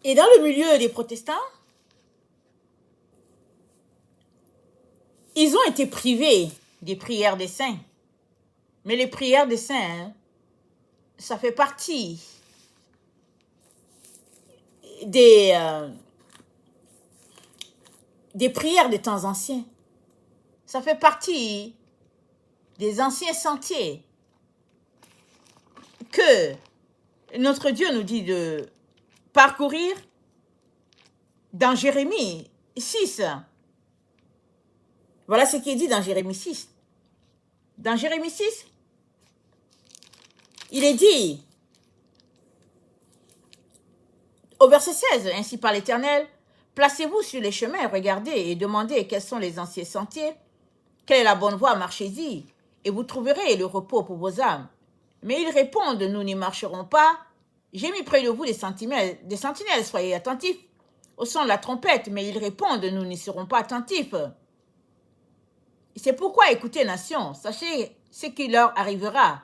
Speaker 1: Et dans le milieu des protestants, ils ont été privés des prières des saints. Mais les prières des saints, ça fait partie des prières des temps anciens. Ça fait partie des anciens sentiers que notre Dieu nous dit de parcourir dans Jérémie 6. Voilà ce qui est dit dans Jérémie 6. Dans Jérémie 6, il est dit au verset 16, ainsi par l'Éternel, placez-vous sur les chemins, regardez et demandez quels sont les anciens sentiers, quelle est la bonne voie, marchez-y, et vous trouverez le repos pour vos âmes. Mais ils répondent, nous n'y marcherons pas. J'ai mis près de vous des sentinelles, soyez attentifs au son de la trompette, mais ils répondent, nous n'y serons pas attentifs. C'est pourquoi, écoutez, nations, sachez ce qui leur arrivera.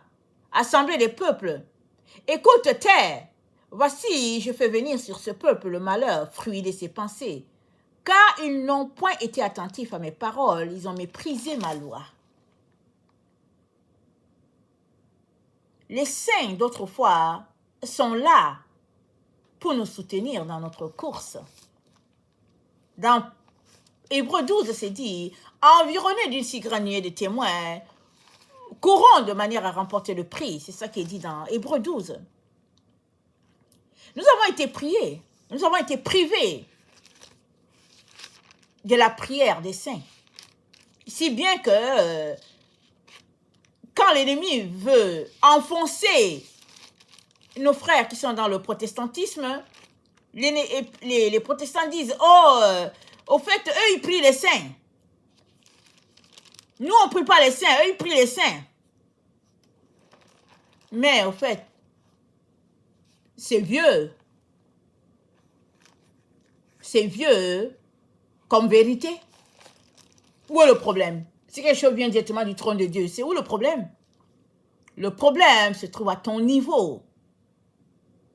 Speaker 1: Assemblée des peuples, écoute, terre, voici, je fais venir sur ce peuple le malheur, fruit de ses pensées, car ils n'ont point été attentifs à mes paroles, ils ont méprisé ma loi. Les saints d'autrefois sont là pour nous soutenir dans notre course. Dans Hébreux 12, c'est dit, environnés d'une si grande nuée de témoins, courons de manière à remporter le prix. C'est ça qui est dit dans Hébreux 12. Nous avons été priés, nous avons été privés de la prière des saints. Si bien que quand l'ennemi veut enfoncer nos frères qui sont dans le protestantisme, les protestants disent, oh, au fait, eux, ils prient les saints. Nous, on ne prie pas les saints, eux, ils prient les saints. Mais, au fait, c'est vieux. C'est vieux comme vérité. Où est le problème? Si quelque chose vient directement du trône de Dieu, c'est où le problème? Le problème se trouve à ton niveau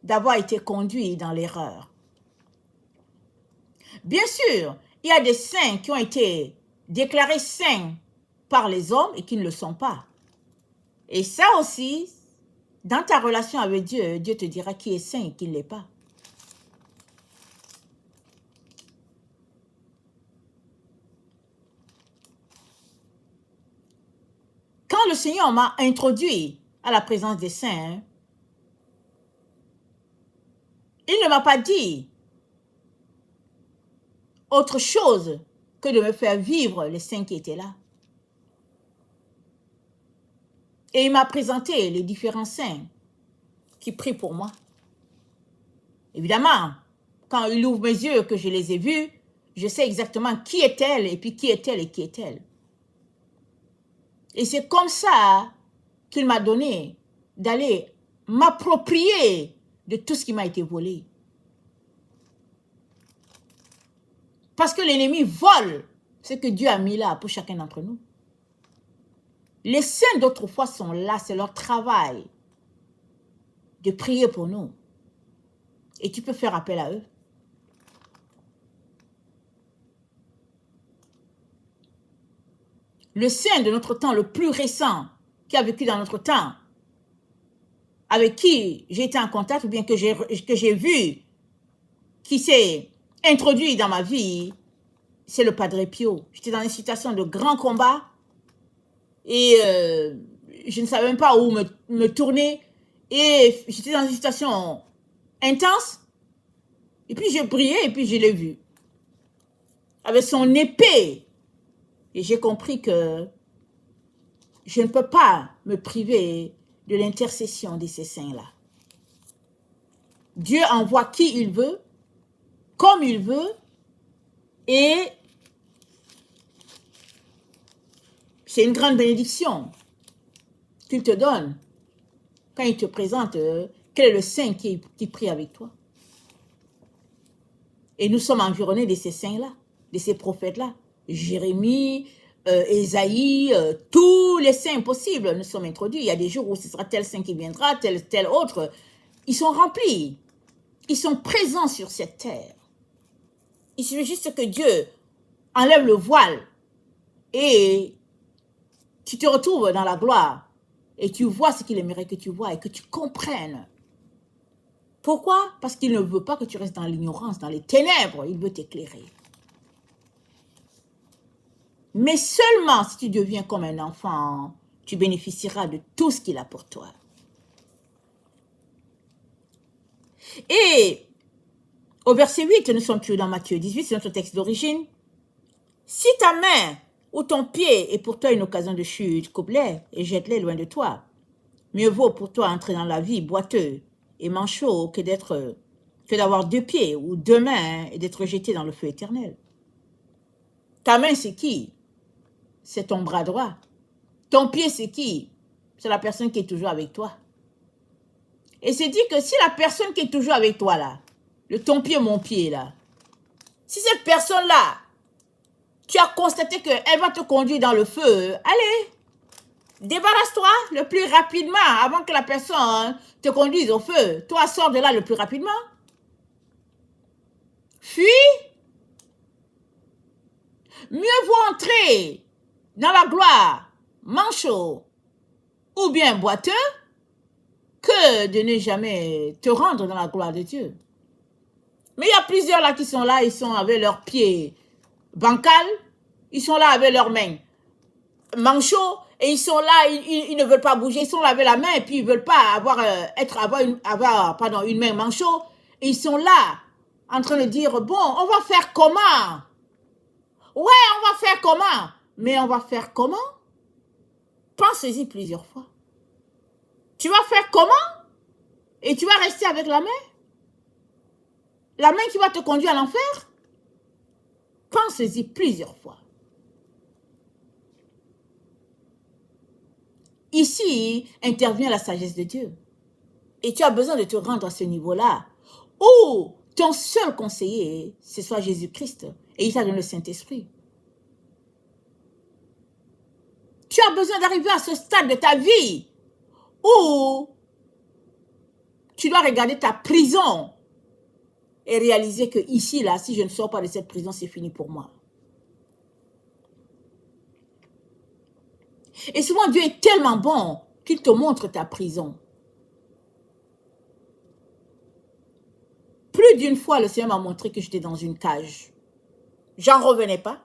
Speaker 1: d'avoir été conduit dans l'erreur. Bien sûr, il y a des saints qui ont été déclarés saints par les hommes et qui ne le sont pas. Et ça aussi, dans ta relation avec Dieu, Dieu te dira qui est saint et qui ne l'est pas. Quand le Seigneur m'a introduit à la présence des saints, il ne m'a pas dit autre chose que de me faire vivre les saints qui étaient là. Et il m'a présenté les différents saints qui prient pour moi. Évidemment, quand il ouvre mes yeux, que je les ai vus, je sais exactement qui est-elle, et puis qui est-elle et qui est-elle. Et c'est comme ça qu'il m'a donné d'aller m'approprier de tout ce qui m'a été volé. Parce que l'ennemi vole ce que Dieu a mis là pour chacun d'entre nous. Les saints d'autrefois sont là, c'est leur travail de prier pour nous. Et tu peux faire appel à eux. Le saint de notre temps, le plus récent, qui a vécu dans notre temps, avec qui j'ai été en contact ou bien que j'ai vu, qui s'est introduit dans ma vie, c'est le Padre Pio. J'étais dans une situation de grand combat et je ne savais même pas où me tourner et j'étais dans une situation intense et puis j'ai prié et puis je l'ai vu avec son épée et j'ai compris que je ne peux pas me priver de l'intercession de ces saints-là. Dieu envoie qui il veut, comme il veut, et c'est une grande bénédiction qu'il te donne quand il te présente quel est le saint qui prie avec toi. Et nous sommes environnés de ces saints-là, de ces prophètes-là. Jérémie, Ésaïe, tous les saints possibles nous sommes introduits. Il y a des jours où ce sera tel saint qui viendra, tel autre. Ils sont remplis. Ils sont présents sur cette terre. Il suffit juste que Dieu enlève le voile et tu te retrouves dans la gloire et tu vois ce qu'il aimerait que tu vois et que tu comprennes. Pourquoi? Parce qu'il ne veut pas que tu restes dans l'ignorance, dans les ténèbres. Il veut t'éclairer. Mais seulement si tu deviens comme un enfant, tu bénéficieras de tout ce qu'il a pour toi. Et au verset 8, nous sommes toujours dans Matthieu 18, c'est notre texte d'origine. Si ta main ou ton pied est pour toi une occasion de chute, coupe-les et jette-les loin de toi. Mieux vaut pour toi entrer dans la vie boiteux et manchot que d'avoir 2 pieds ou 2 mains et d'être jeté dans le feu éternel. Ta main, c'est qui? C'est ton bras droit. Ton pied, c'est qui? C'est la personne qui est toujours avec toi. Et c'est dit que si la personne qui est toujours avec toi, là, ton pied, mon pied, là, si cette personne-là, tu as constaté qu'elle va te conduire dans le feu, allez, débarrasse-toi le plus rapidement avant que la personne te conduise au feu. Toi, sors de là le plus rapidement. Fuis. Mieux vaut entrer dans la gloire manchot ou bien boiteux que de ne jamais te rendre dans la gloire de Dieu. Mais il y a plusieurs là qui sont là, ils sont avec leurs pieds bancal, ils sont là avec leurs mains manchots et ils sont là, ils ne veulent pas bouger, ils sont là avec la main et puis ils ne veulent pas avoir une main manchot. Et ils sont là en train de dire, bon, on va faire comment? Ouais, on va faire comment? Mais on va faire comment? Pensez-y plusieurs fois. Tu vas faire comment? Et tu vas rester avec la main? La main qui va te conduire à l'enfer? Pensez-y plusieurs fois. Ici intervient la sagesse de Dieu. Et tu as besoin de te rendre à ce niveau-là où ton seul conseiller, ce soit Jésus-Christ. Et il t'a donné le Saint-Esprit. Tu as besoin d'arriver à ce stade de ta vie où tu dois regarder ta prison et réaliser que ici, là, si je ne sors pas de cette prison, c'est fini pour moi. Et souvent, Dieu est tellement bon qu'il te montre ta prison. Plus d'une fois, le Seigneur m'a montré que j'étais dans une cage. J'en revenais pas.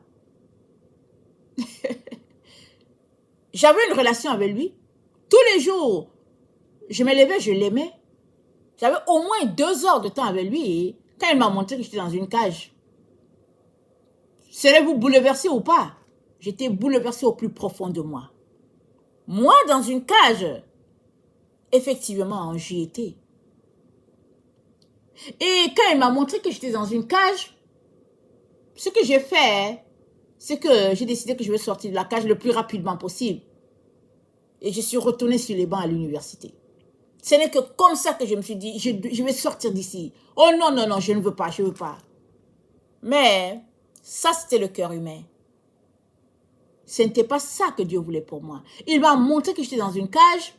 Speaker 1: J'avais une relation avec lui. Tous les jours, je me levais, je l'aimais. J'avais au moins 2 heures de temps avec lui. Et quand il m'a montré que j'étais dans une cage, serez-vous bouleversé ou pas? J'étais bouleversé au plus profond de moi. Moi, dans une cage, effectivement, j'y étais. Et quand il m'a montré que j'étais dans une cage, ce que j'ai fait, c'est que j'ai décidé que je vais sortir de la cage le plus rapidement possible. Et je suis retournée sur les bancs à l'université. Ce n'est que comme ça que je me suis dit, je vais sortir d'ici. Oh non, non, non, je ne veux pas, je ne veux pas. Mais ça, c'était le cœur humain. Ce n'était pas ça que Dieu voulait pour moi. Il m'a montré que j'étais dans une cage,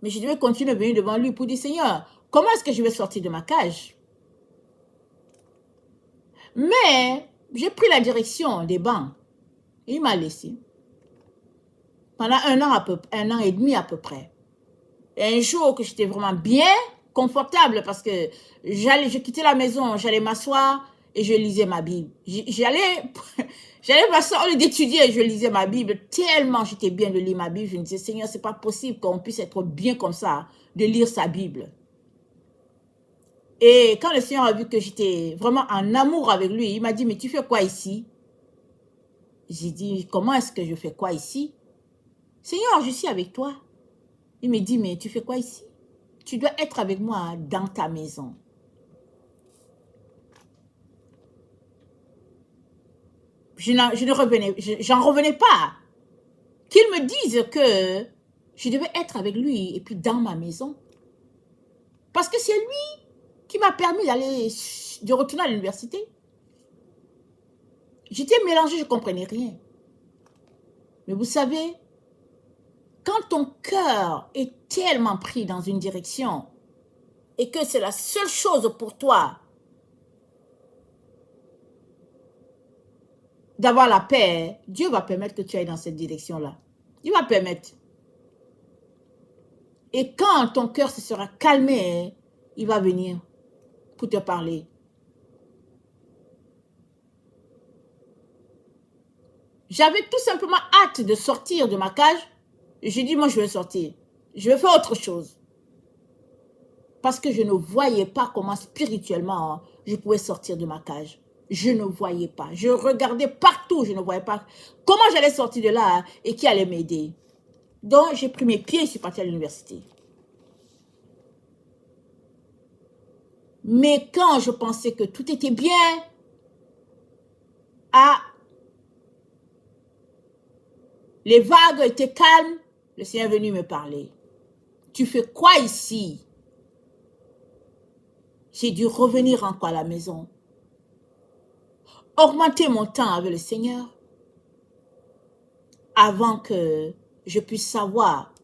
Speaker 1: mais je devais continuer à venir devant lui pour dire, Seigneur, comment est-ce que je vais sortir de ma cage? Mais j'ai pris la direction des bancs. Il m'a laissé. Pendant un an et demi à peu près. Et un jour que j'étais vraiment bien confortable parce que je quittais la maison, j'allais m'asseoir et je lisais ma Bible. J'allais m'asseoir au lieu d'étudier et je lisais ma Bible. Tellement j'étais bien de lire ma Bible, je me disais, Seigneur, c'est pas possible qu'on puisse être bien comme ça, de lire sa Bible. Et quand le Seigneur a vu que j'étais vraiment en amour avec lui, il m'a dit, mais tu fais quoi ici? J'ai dit, comment est-ce que je fais quoi ici? Seigneur, je suis avec toi. Il me dit, mais tu fais quoi ici? Tu dois être avec moi dans ta maison. J'en revenais pas. Qu'il me dise que je devais être avec lui et puis dans ma maison. Parce que c'est lui qui m'a permis de retourner à l'université. J'étais mélangée, je ne comprenais rien. Mais vous savez, quand ton cœur est tellement pris dans une direction et que c'est la seule chose pour toi d'avoir la paix, Dieu va permettre que tu ailles dans cette direction-là. Il va permettre. Et quand ton cœur se sera calmé, il va venir pour te parler. J'avais tout simplement hâte de sortir de ma cage. J'ai dit, moi, je vais sortir. Je vais faire autre chose. Parce que je ne voyais pas comment spirituellement je pouvais sortir de ma cage. Je ne voyais pas. Je regardais partout, je ne voyais pas comment j'allais sortir de là et qui allait m'aider. Donc, j'ai pris mes pieds et je suis partie à l'université. Mais quand je pensais que tout était bien, les vagues étaient calmes, le Seigneur est venu me parler. Tu fais quoi ici? J'ai dû revenir encore à la maison. Augmenter mon temps avec le Seigneur avant que je puisse savoir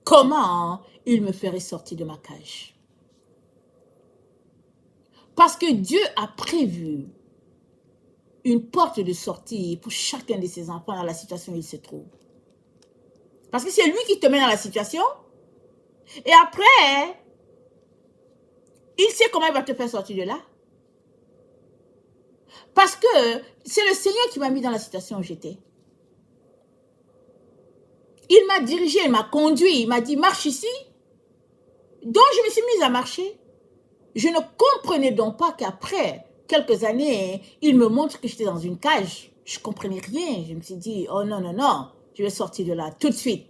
Speaker 1: comment il me ferait sortir de ma cage. Parce que Dieu a prévu une porte de sortie pour chacun de ses enfants dans la situation où il se trouve. Parce que c'est lui qui te met dans la situation. Et après, il sait comment il va te faire sortir de là. Parce que c'est le Seigneur qui m'a mis dans la situation où j'étais. Il m'a dirigé, il m'a conduit, il m'a dit, marche ici. Donc, je me suis mise à marcher. Je ne comprenais donc pas qu'après quelques années, il me montre que j'étais dans une cage. Je ne comprenais rien. Je me suis dit, oh non, non, non, je vais sortir de là tout de suite.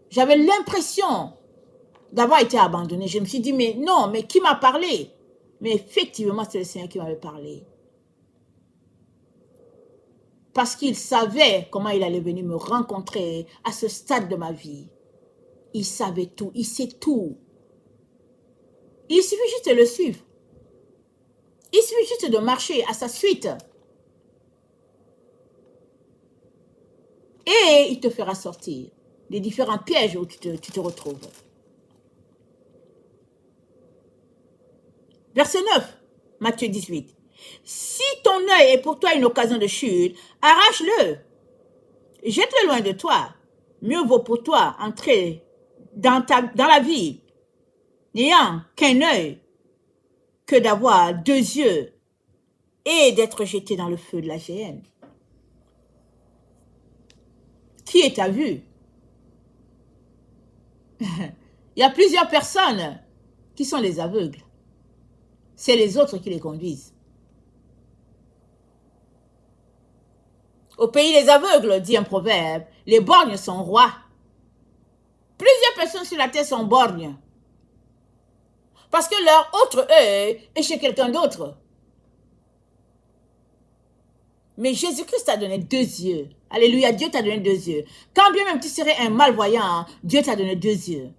Speaker 1: J'avais l'impression d'avoir été abandonnée. Je me suis dit, mais non, mais qui m'a parlé? Mais effectivement, c'est le Seigneur qui m'avait parlé. Parce qu'il savait comment il allait venir me rencontrer à ce stade de ma vie. Il savait tout, il sait tout. Il suffit juste de le suivre. Il suffit juste de marcher à sa suite. Et il te fera sortir des différents pièges où tu te retrouves. Verset 9, Matthieu 18. Si ton œil est pour toi une occasion de chute, arrache-le. Jette-le loin de toi. Mieux vaut pour toi entrer dans la vie n'ayant qu'un œil que d'avoir deux yeux et d'être jeté dans le feu de la géhenne. Qui est à vue? Il y a plusieurs personnes qui sont les aveugles. C'est les autres qui les conduisent. Au pays des aveugles, dit un proverbe, les borgnes sont rois. Plusieurs personnes sur la terre sont borgnes. Parce que leur autre œil est chez quelqu'un d'autre. Mais Jésus-Christ t'a donné deux yeux. Alléluia, Dieu t'a donné deux yeux. Quand bien même tu serais un malvoyant, Dieu t'a donné deux yeux.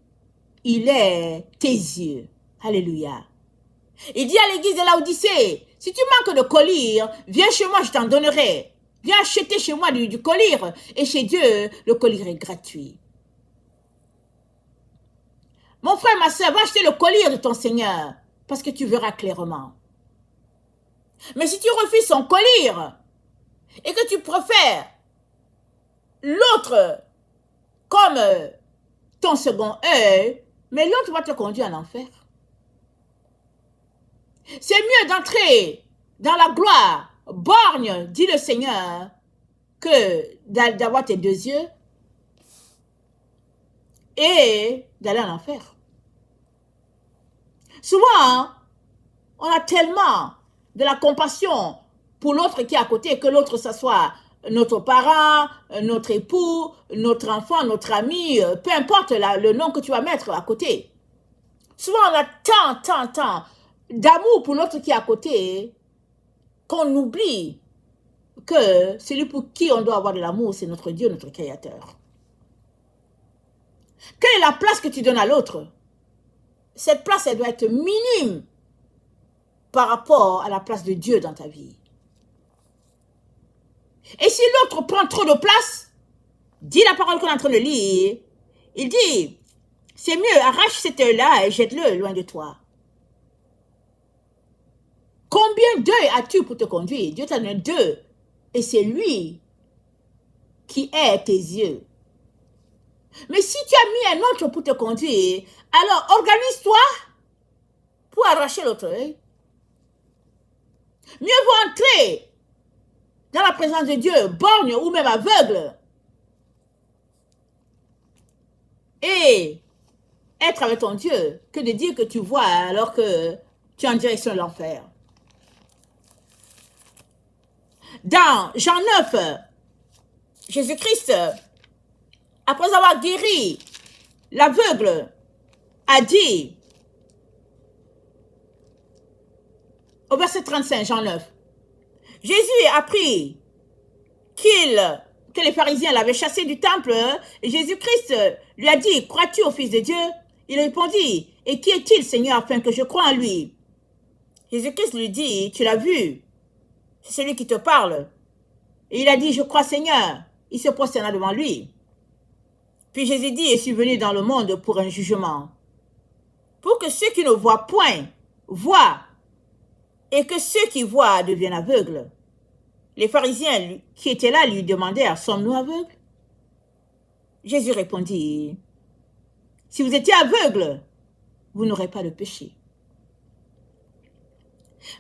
Speaker 1: Il est tes yeux. Alléluia. Il dit à l'église de Laodicée, si tu manques de collyre, viens chez moi, je t'en donnerai. Viens acheter chez moi du collyre. Et chez Dieu, le collyre est gratuit. Mon frère, ma soeur, va acheter le collier de ton Seigneur parce que tu verras clairement. Mais si tu refuses son collier et que tu préfères l'autre comme ton second œil, mais l'autre va te conduire en enfer. C'est mieux d'entrer dans la gloire, borgne, dit le Seigneur, que d'avoir tes deux yeux et d'aller en enfer. Souvent, on a tellement de la compassion pour l'autre qui est à côté, que l'autre, ça soit notre parent, notre époux, notre enfant, notre ami, peu importe le nom que tu vas mettre à côté. Souvent, on a tant d'amour pour l'autre qui est à côté qu'on oublie que celui pour qui on doit avoir de l'amour, c'est notre Dieu, notre Créateur. Quelle est la place que tu donnes à l'autre? Cette place, elle doit être minime par rapport à la place de Dieu dans ta vie. Et si l'autre prend trop de place, dit la parole qu'on est en train de lire, il dit, c'est mieux, arrache cet œil-là et jette-le loin de toi. Combien d'œils as-tu pour te conduire? Dieu t'a donné deux, et c'est lui qui est tes yeux. Mais si tu as mis un autre pour te conduire, alors organise-toi pour arracher l'autre œil. Mieux vaut entrer dans la présence de Dieu, borgne ou même aveugle, et être avec ton Dieu, que de dire que tu vois alors que tu es en direction de l'enfer. Dans Jean 9, Jésus-Christ, après avoir guéri l'aveugle, a dit, au verset 35, Jean 9, Jésus a appris que les pharisiens l'avaient chassé du temple, et Jésus-Christ lui a dit, crois-tu au Fils de Dieu? Il répondit, et qui est-il, Seigneur, afin que je croie en lui? Jésus-Christ lui dit, tu l'as vu, c'est celui qui te parle. Et il a dit, je crois, Seigneur. Il se prosterna devant lui. Puis Jésus dit, je suis venu dans le monde pour un jugement, pour que ceux qui ne voient point voient, et que ceux qui voient deviennent aveugles. Les pharisiens qui étaient là lui demandèrent, sommes-nous aveugles? Jésus répondit, si vous étiez aveugles, vous n'aurez pas de péché.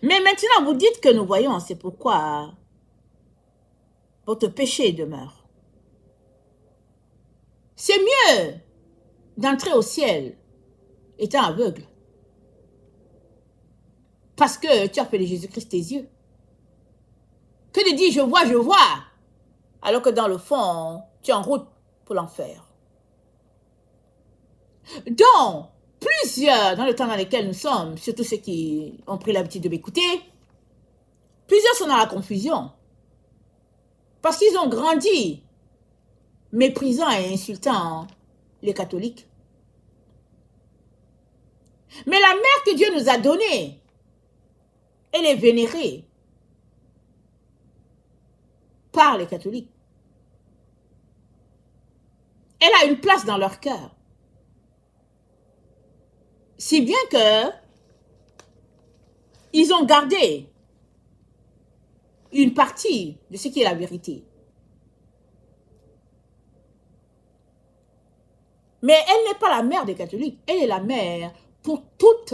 Speaker 1: Mais maintenant vous dites que nous voyons, c'est pourquoi votre péché demeure. C'est mieux d'entrer au ciel étant aveugle, parce que tu as appelé Jésus-Christ tes yeux, que de dire je vois, alors que dans le fond, tu es en route pour l'enfer. Donc, plusieurs, dans le temps dans lequel nous sommes, surtout ceux qui ont pris l'habitude de m'écouter, plusieurs sont dans la confusion, parce qu'ils ont grandi méprisant et insultant les catholiques. Mais la mère que Dieu nous a donnée, elle est vénérée par les catholiques. Elle a une place dans leur cœur. Si bien que ils ont gardé une partie de ce qui est la vérité. Mais elle n'est pas la mère des catholiques, elle est la mère pour toute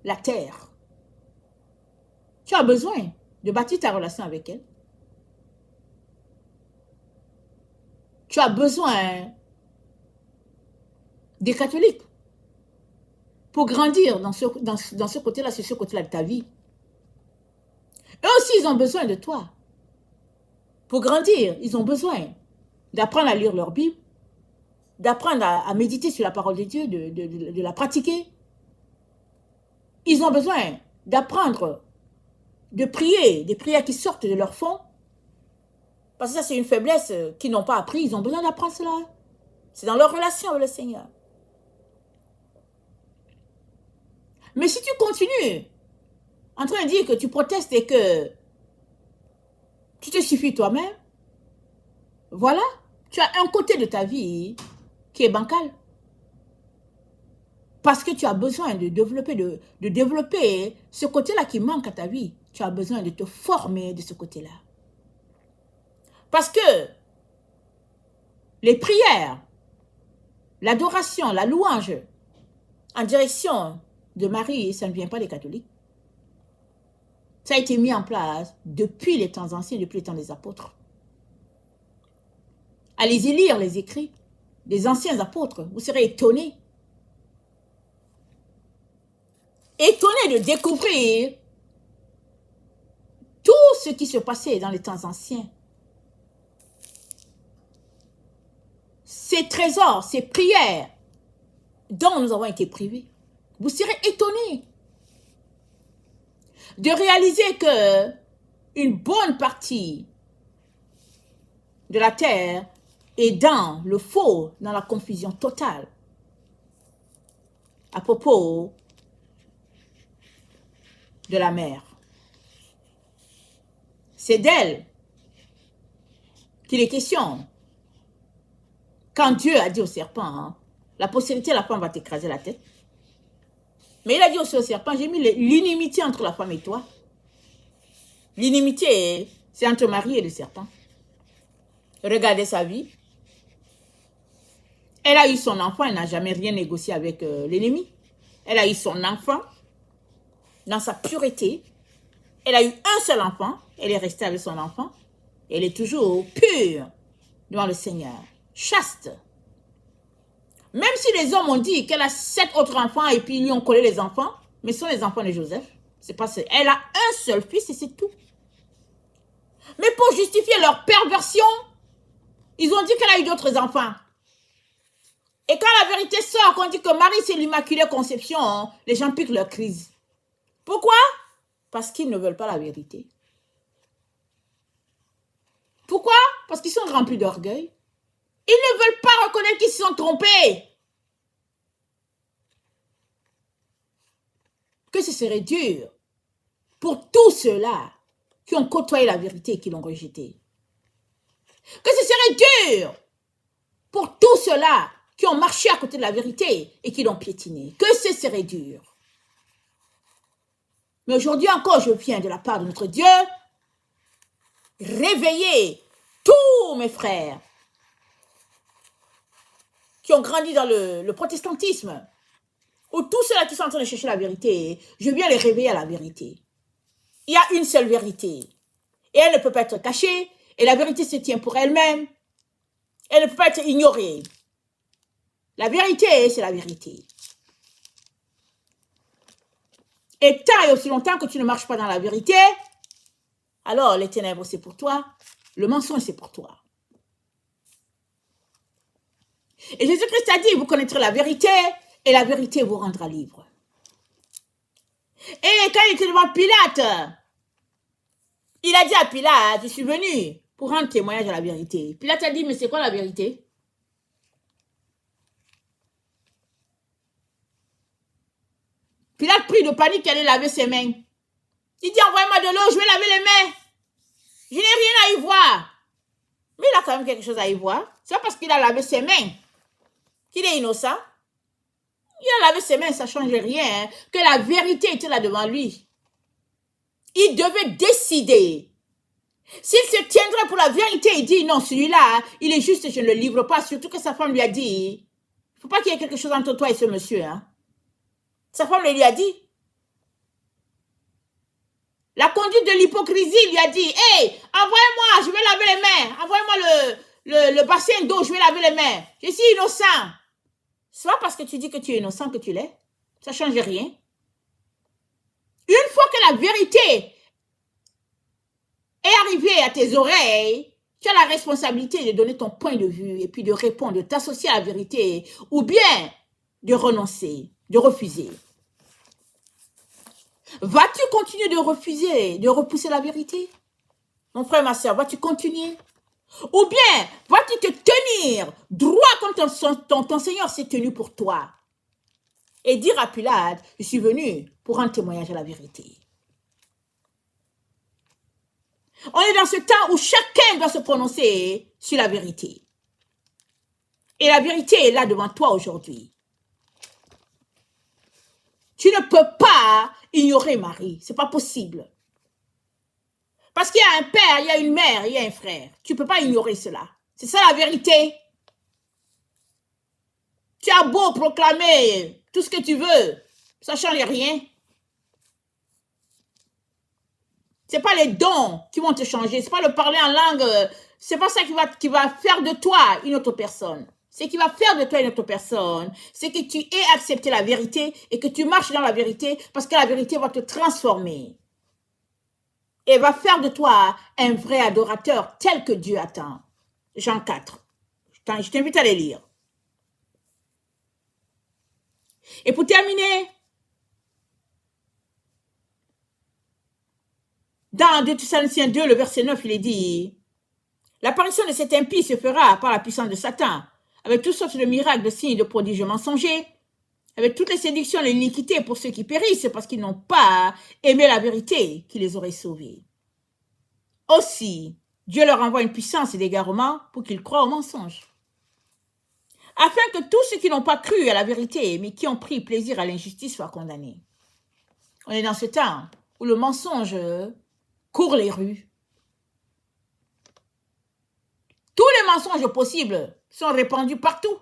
Speaker 1: la terre. Tu as besoin de bâtir ta relation avec elle. Tu as besoin des catholiques pour grandir dans ce côté-là, sur ce côté-là de ta vie. Eux aussi, ils ont besoin de toi. Pour grandir, ils ont besoin d'apprendre à lire leur Bible, d'apprendre à méditer sur la parole de Dieu, de la pratiquer. Ils ont besoin d'apprendre, de prier, des prières qui sortent de leur fond. Parce que ça, c'est une faiblesse qu'ils n'ont pas appris. Ils ont besoin d'apprendre cela. C'est dans leur relation avec le Seigneur. Mais si tu continues en train de dire que tu protestes et que tu te suffis toi-même, voilà, tu as un côté de ta vie qui est bancal. Parce que tu as besoin de développer ce côté-là qui manque à ta vie. Tu as besoin de te former de ce côté-là. Parce que les prières, l'adoration, la louange en direction de Marie, ça ne vient pas des catholiques. Ça a été mis en place depuis les temps anciens, depuis les temps des apôtres. Allez-y lire les écrits des anciens apôtres, vous serez étonnés. Étonnés de découvrir tout ce qui se passait dans les temps anciens. Ces trésors, ces prières dont nous avons été privés. Vous serez étonnés de réaliser que une bonne partie de la terre est dans le faux, dans la confusion totale à propos de la mer. C'est d'elle qu'il est question. Quand Dieu a dit au serpent, hein, la postérité de la femme va t'écraser la tête. Mais il a dit aussi au serpent, j'ai mis l'inimitié entre la femme et toi. L'inimitié, c'est entre Marie et le serpent. Regardez sa vie. Elle a eu son enfant, elle n'a jamais rien négocié avec l'ennemi. Elle a eu son enfant dans sa pureté. Elle a eu un seul enfant, elle est restée avec son enfant. Elle est toujours pure devant le Seigneur, chaste. Même si les hommes ont dit qu'elle a 7 autres enfants et puis ils lui ont collé les enfants, mais ce sont les enfants de Joseph. C'est pas ça. Elle a un seul fils et c'est tout. Mais pour justifier leur perversion, ils ont dit qu'elle a eu d'autres enfants. Et quand la vérité sort, qu'on dit que Marie c'est l'Immaculée Conception, hein, les gens piquent leur crise. Pourquoi? Parce qu'ils ne veulent pas la vérité. Pourquoi? Parce qu'ils sont remplis d'orgueil. Ils ne veulent pas reconnaître qu'ils se sont trompés. Que ce serait dur pour tous ceux-là qui ont côtoyé la vérité et qui l'ont rejetée. Que ce serait dur pour tous ceux-là qui ont marché à côté de la vérité et qui l'ont piétinée. Que ce serait dur. Mais aujourd'hui encore, je viens de la part de notre Dieu réveiller tous mes frères qui ont grandi dans le protestantisme, ou tous ceux-là qui sont en train de chercher la vérité, je viens les réveiller à la vérité. Il y a une seule vérité, et elle ne peut pas être cachée, et la vérité se tient pour elle-même, elle ne peut pas être ignorée. La vérité, c'est la vérité. Et tant et aussi longtemps que tu ne marches pas dans la vérité, alors les ténèbres, c'est pour toi, le mensonge, c'est pour toi. Et Jésus-Christ a dit, vous connaîtrez la vérité, et la vérité vous rendra libre. Et quand il était devant Pilate, il a dit à Pilate, je suis venu pour rendre témoignage à la vérité. Pilate a dit, mais c'est quoi la vérité? Pilate prit de panique, il allait laver ses mains. Il dit, envoyez-moi de l'eau, je vais laver les mains. Je n'ai rien à y voir. Mais il a quand même quelque chose à y voir. C'est pas parce qu'il a lavé ses mains qu'il est innocent. Il a lavé ses mains, ça ne change rien. Hein, que la vérité était là devant lui. Il devait décider. S'il se tiendrait pour la vérité, il dit, non, celui-là, il est juste, je ne le livre pas. Surtout que sa femme lui a dit, il ne faut pas qu'il y ait quelque chose entre toi et ce monsieur. Hein. Sa femme lui a dit. La conduite de l'hypocrisie lui a dit, hey, envoyez-moi, je vais laver les mains. Envoyez-moi le bassin d'eau, je vais laver les mains. Je suis innocent. C'est pas parce que tu dis que tu es innocent que tu l'es. Ça ne change rien. Une fois que la vérité est arrivée à tes oreilles, tu as la responsabilité de donner ton point de vue et puis de répondre, de t'associer à la vérité ou bien de renoncer, de refuser. Vas-tu continuer de refuser, de repousser la vérité? Mon frère, ma soeur, vas-tu continuer? Ou bien, vas-tu te tenir droit comme ton Seigneur s'est tenu pour toi? Et dire à Pilate, je suis venu pour rendre témoignage à la vérité. On est dans ce temps où chacun doit se prononcer sur la vérité. Et la vérité est là devant toi aujourd'hui. Tu ne peux pas ignorer Marie. Ce n'est pas possible. Parce qu'il y a un père, il y a une mère, il y a un frère. Tu ne peux pas ignorer cela. C'est ça la vérité. Tu as beau proclamer tout ce que tu veux, ça ne change rien. Ce n'est pas les dons qui vont te changer. Ce n'est pas le parler en langue. Ce n'est pas ça qui va faire de toi une autre personne. Ce qui va faire de toi une autre personne, c'est que tu aies accepté la vérité et que tu marches dans la vérité parce que la vérité va te transformer. Et va faire de toi un vrai adorateur tel que Dieu attend. Jean 4. Je t'invite à les lire. Et pour terminer, dans 2 Thessaloniciens 2, le verset 9, il est dit, l'apparition de cet impie se fera par la puissance de Satan, avec toutes sortes de miracles, de signes, de prodiges mensongers, avec toutes les séductions et l'iniquité pour ceux qui périssent parce qu'ils n'ont pas aimé la vérité qui les aurait sauvés. Aussi, Dieu leur envoie une puissance et d'égarement pour qu'ils croient au mensonge, afin que tous ceux qui n'ont pas cru à la vérité, mais qui ont pris plaisir à l'injustice, soient condamnés. On est dans ce temps où le mensonge court les rues. Tous les mensonges possibles sont répandus partout.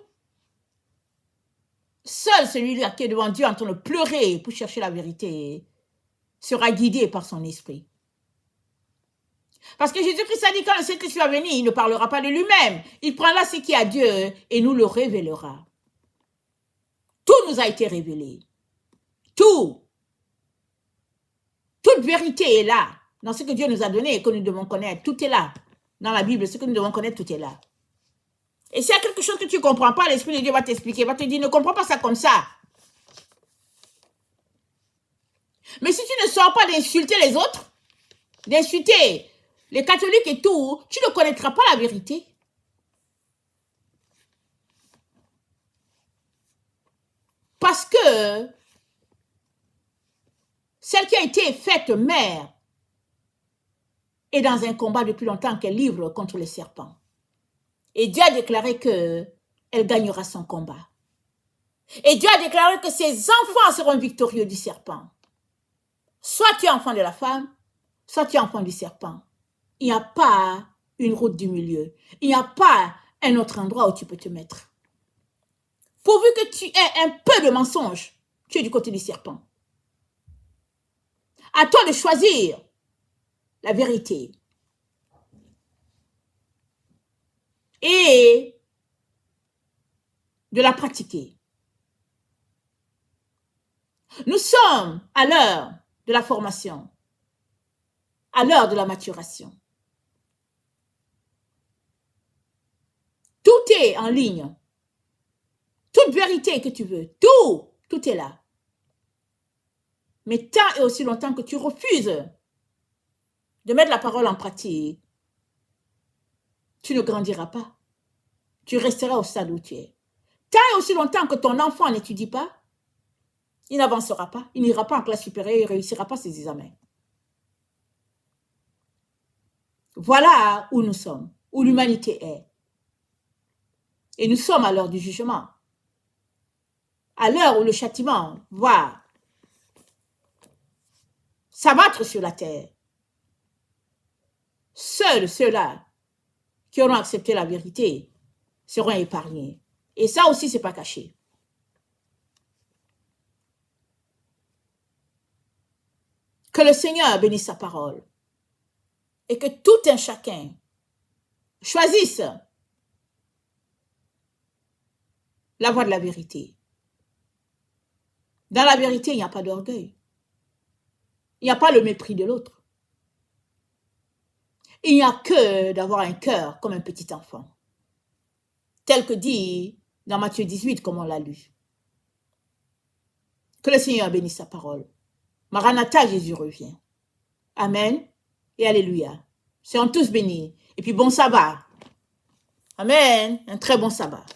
Speaker 1: Seul celui-là qui est devant Dieu en train de pleurer pour chercher la vérité sera guidé par son esprit. Parce que Jésus-Christ a dit quand le Saint-Esprit va venir, il ne parlera pas de lui-même. Il prendra ce qui est à Dieu et nous le révélera. Tout nous a été révélé. Tout. Toute vérité est là. Dans ce que Dieu nous a donné et que nous devons connaître, tout est là. Dans la Bible, ce que nous devons connaître, tout est là. Et s'il y a quelque chose que tu ne comprends pas, l'Esprit de Dieu va t'expliquer, va te dire, ne comprends pas ça comme ça. Mais si tu ne sors pas d'insulter les autres, d'insulter les catholiques et tout, tu ne connaîtras pas la vérité. Parce que celle qui a été faite mère est dans un combat depuis longtemps qu'elle livre contre les serpents. Et Dieu a déclaré qu'elle gagnera son combat. Et Dieu a déclaré que ses enfants seront victorieux du serpent. Soit tu es enfant de la femme, soit tu es enfant du serpent. Il n'y a pas une route du milieu. Il n'y a pas un autre endroit où tu peux te mettre. Pourvu que tu aies un peu de mensonge, tu es du côté du serpent. À toi de choisir la vérité. Et de la pratiquer. Nous sommes à l'heure de la formation, à l'heure de la maturation. Tout est en ligne. Toute vérité que tu veux, tout est là. Mais tant et aussi longtemps que tu refuses de mettre la parole en pratique, tu ne grandiras pas. Tu resteras au stade où tu es. Tant et aussi longtemps que ton enfant n'étudie pas, il n'avancera pas, il n'ira pas en classe supérieure, il ne réussira pas ses examens. Voilà où nous sommes, où l'humanité est. Et nous sommes à l'heure du jugement. À l'heure où le châtiment va s'abattre sur la terre. Seuls ceux-là qui auront accepté la vérité seront épargnés. Et ça aussi, ce n'est pas caché. Que le Seigneur bénisse sa parole et que tout un chacun choisisse la voie de la vérité. Dans la vérité, il n'y a pas d'orgueil. Il n'y a pas le mépris de l'autre. Il n'y a que d'avoir un cœur comme un petit enfant. Tel que dit dans Matthieu 18, comme on l'a lu. Que le Seigneur bénisse sa parole. Maranatha, Jésus revient. Amen et alléluia. Soyons tous bénis. Et puis bon sabbat. Amen. Un très bon sabbat.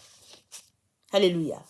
Speaker 1: Alléluia.